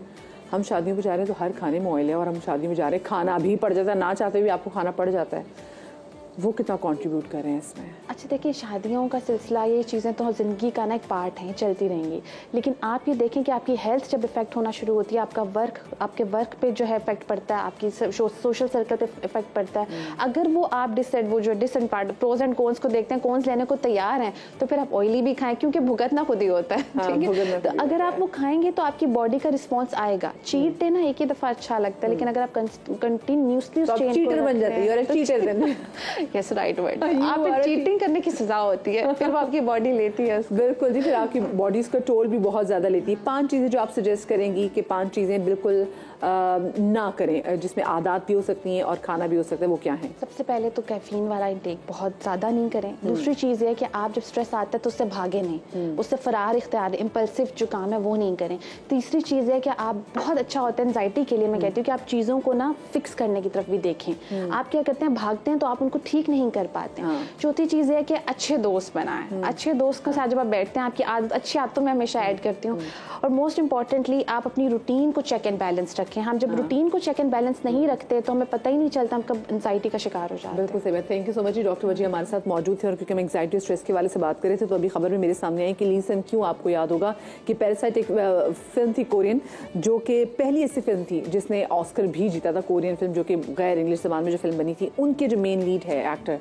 हम शादियों पर जा रहे हैं तो हर खाने में ऑयल है, और हम शादी में जा रहे हैं खाना भी पड़ जाता है, ना चाहते हुए आपको खाना पड़ जाता है, वो कितना कंट्रीब्यूट कर रहे हैं इसमें? अच्छा देखिए, शादियों का सिलसिला, ये चीज़ें तो ज़िंदगी का ना एक पार्ट है, चलती रहेंगी, लेकिन आप ये देखें कि आपकी हेल्थ जब इफेक्ट होना शुरू होती है, आपके वर्क पे जो है इफेक्ट पड़ता है, आपकी सोशल सर्कल पे इफेक्ट पड़ता है, अगर वो आप वो जो प्रोज एंड कॉन्स को देखते हैं, कॉन्स लेने को तैयार हैं, तो फिर आप ऑयली भी खाएं, क्योंकि भुगतना खुद ही होता है, ठीक है? तो अगर आप वो खाएंगे तो आपकी बॉडी का रिस्पॉन्स आएगा। चीट डे ना एक ही दफ़ा अच्छा लगता है, लेकिन अगर आप कंटिन्यूसली चीटर बन जाती है। Yes right word. आप चीटिंग करने की सजा होती है, फिर वो आपकी बॉडी लेती है। बिल्कुल जी, फिर आपकी बॉडी उसका टोल भी बहुत ज़्यादा लेती है। 5 चीज़ें जो आप सजेस्ट करेंगी कि 5 चीज़ें बिल्कुल ना करें, जिसमें आदत भी हो सकती हैं और खाना भी हो सकता है, वो क्या है? सबसे पहले तो कैफीन वाला इंटेक बहुत ज़्यादा नहीं करें। दूसरी चीज़ ये है कि आप जब स्ट्रेस आता है तो उससे भागे नहीं, उससे फरार इख्तियार, इम्पल्सिव जो काम है वो नहीं करें। तीसरी चीज़ है कि आप बहुत अच्छा होता है एंजाइटी के लिए, मैं कहती हूँ कि आप चीज़ों को ना फिक्स करने की तरफ भी देखें। आप क्या करते हैं, भागते हैं तो आप उनको ठीक नहीं कर पाते। चौथी चीज़ है कि अच्छे दोस्त बनाएं। अच्छे दोस्त के साथ जब आप बैठते हैं, आपकी अच्छी आदतों में हमेशा ऐड करती हूँ। और मोस्ट इंपॉर्टेंटली आप अपनी रूटीन को चेक एंड बैलेंस रखें। हम जब रूटीन को चेक एंड बैलेंस नहीं रखते तो हमें पता ही नहीं चलता हम कब एंजाइटी का शिकार हो जाते हैं। बिल्कुल सही बात। थैंक यू सो मच जी। डॉक्टर वजी हमारे साथ मौजूद थे और क्योंकि हम एंजाइटी स्ट्रेस के वाले से बात कर रहे थे तो अभी खबर में मेरे सामने आई कि ली सन क्यों, आपको याद होगा कि पैरासाइट एक फिल्म थी कोरियन, जो कि पहली ऐसी फिल्म थी जिसने ऑस्कर भी जीता था। कोरियन फिल्म जो कि गैर इंग्लिश ज़बान में जो फिल्म बनी थी, उनके जो मेन लीड है एक्टर,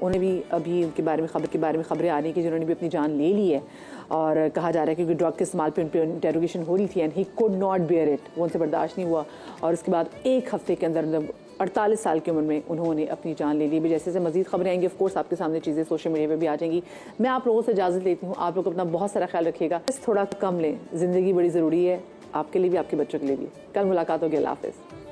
उन्हें भी अभी उनके बारे में खबरें आ रही कि जिन्होंने भी अपनी जान ले ली है। और कहा जा रहा है क्योंकि ड्रग के इस्तेमाल पर उन पर इंटेरोगेशन हो रही थी and he could not bear it, वो उनसे बर्दाश्त नहीं हुआ और उसके बाद 1 हफ्ते के अंदर 48 साल की उम्र में उन्होंने अपनी जान ले ली। भी जैसे मज़ीद खबरें आएंगी, ऑफ कोर्स आपके सामने चीज़ें सोशल मीडिया पे भी आ जाएंगी। मैं आप लोगों से इजाज़त लेती हूँ। आप लोग अपना बहुत सारा ख्याल रखिएगा, थोड़ा कम लें, ज़िंदगी बड़ी ज़रूरी है, आपके लिए भी, आपके बच्चों के लिए भी। कल मुलाकात होगी। अल्लाह हाफ़िज़।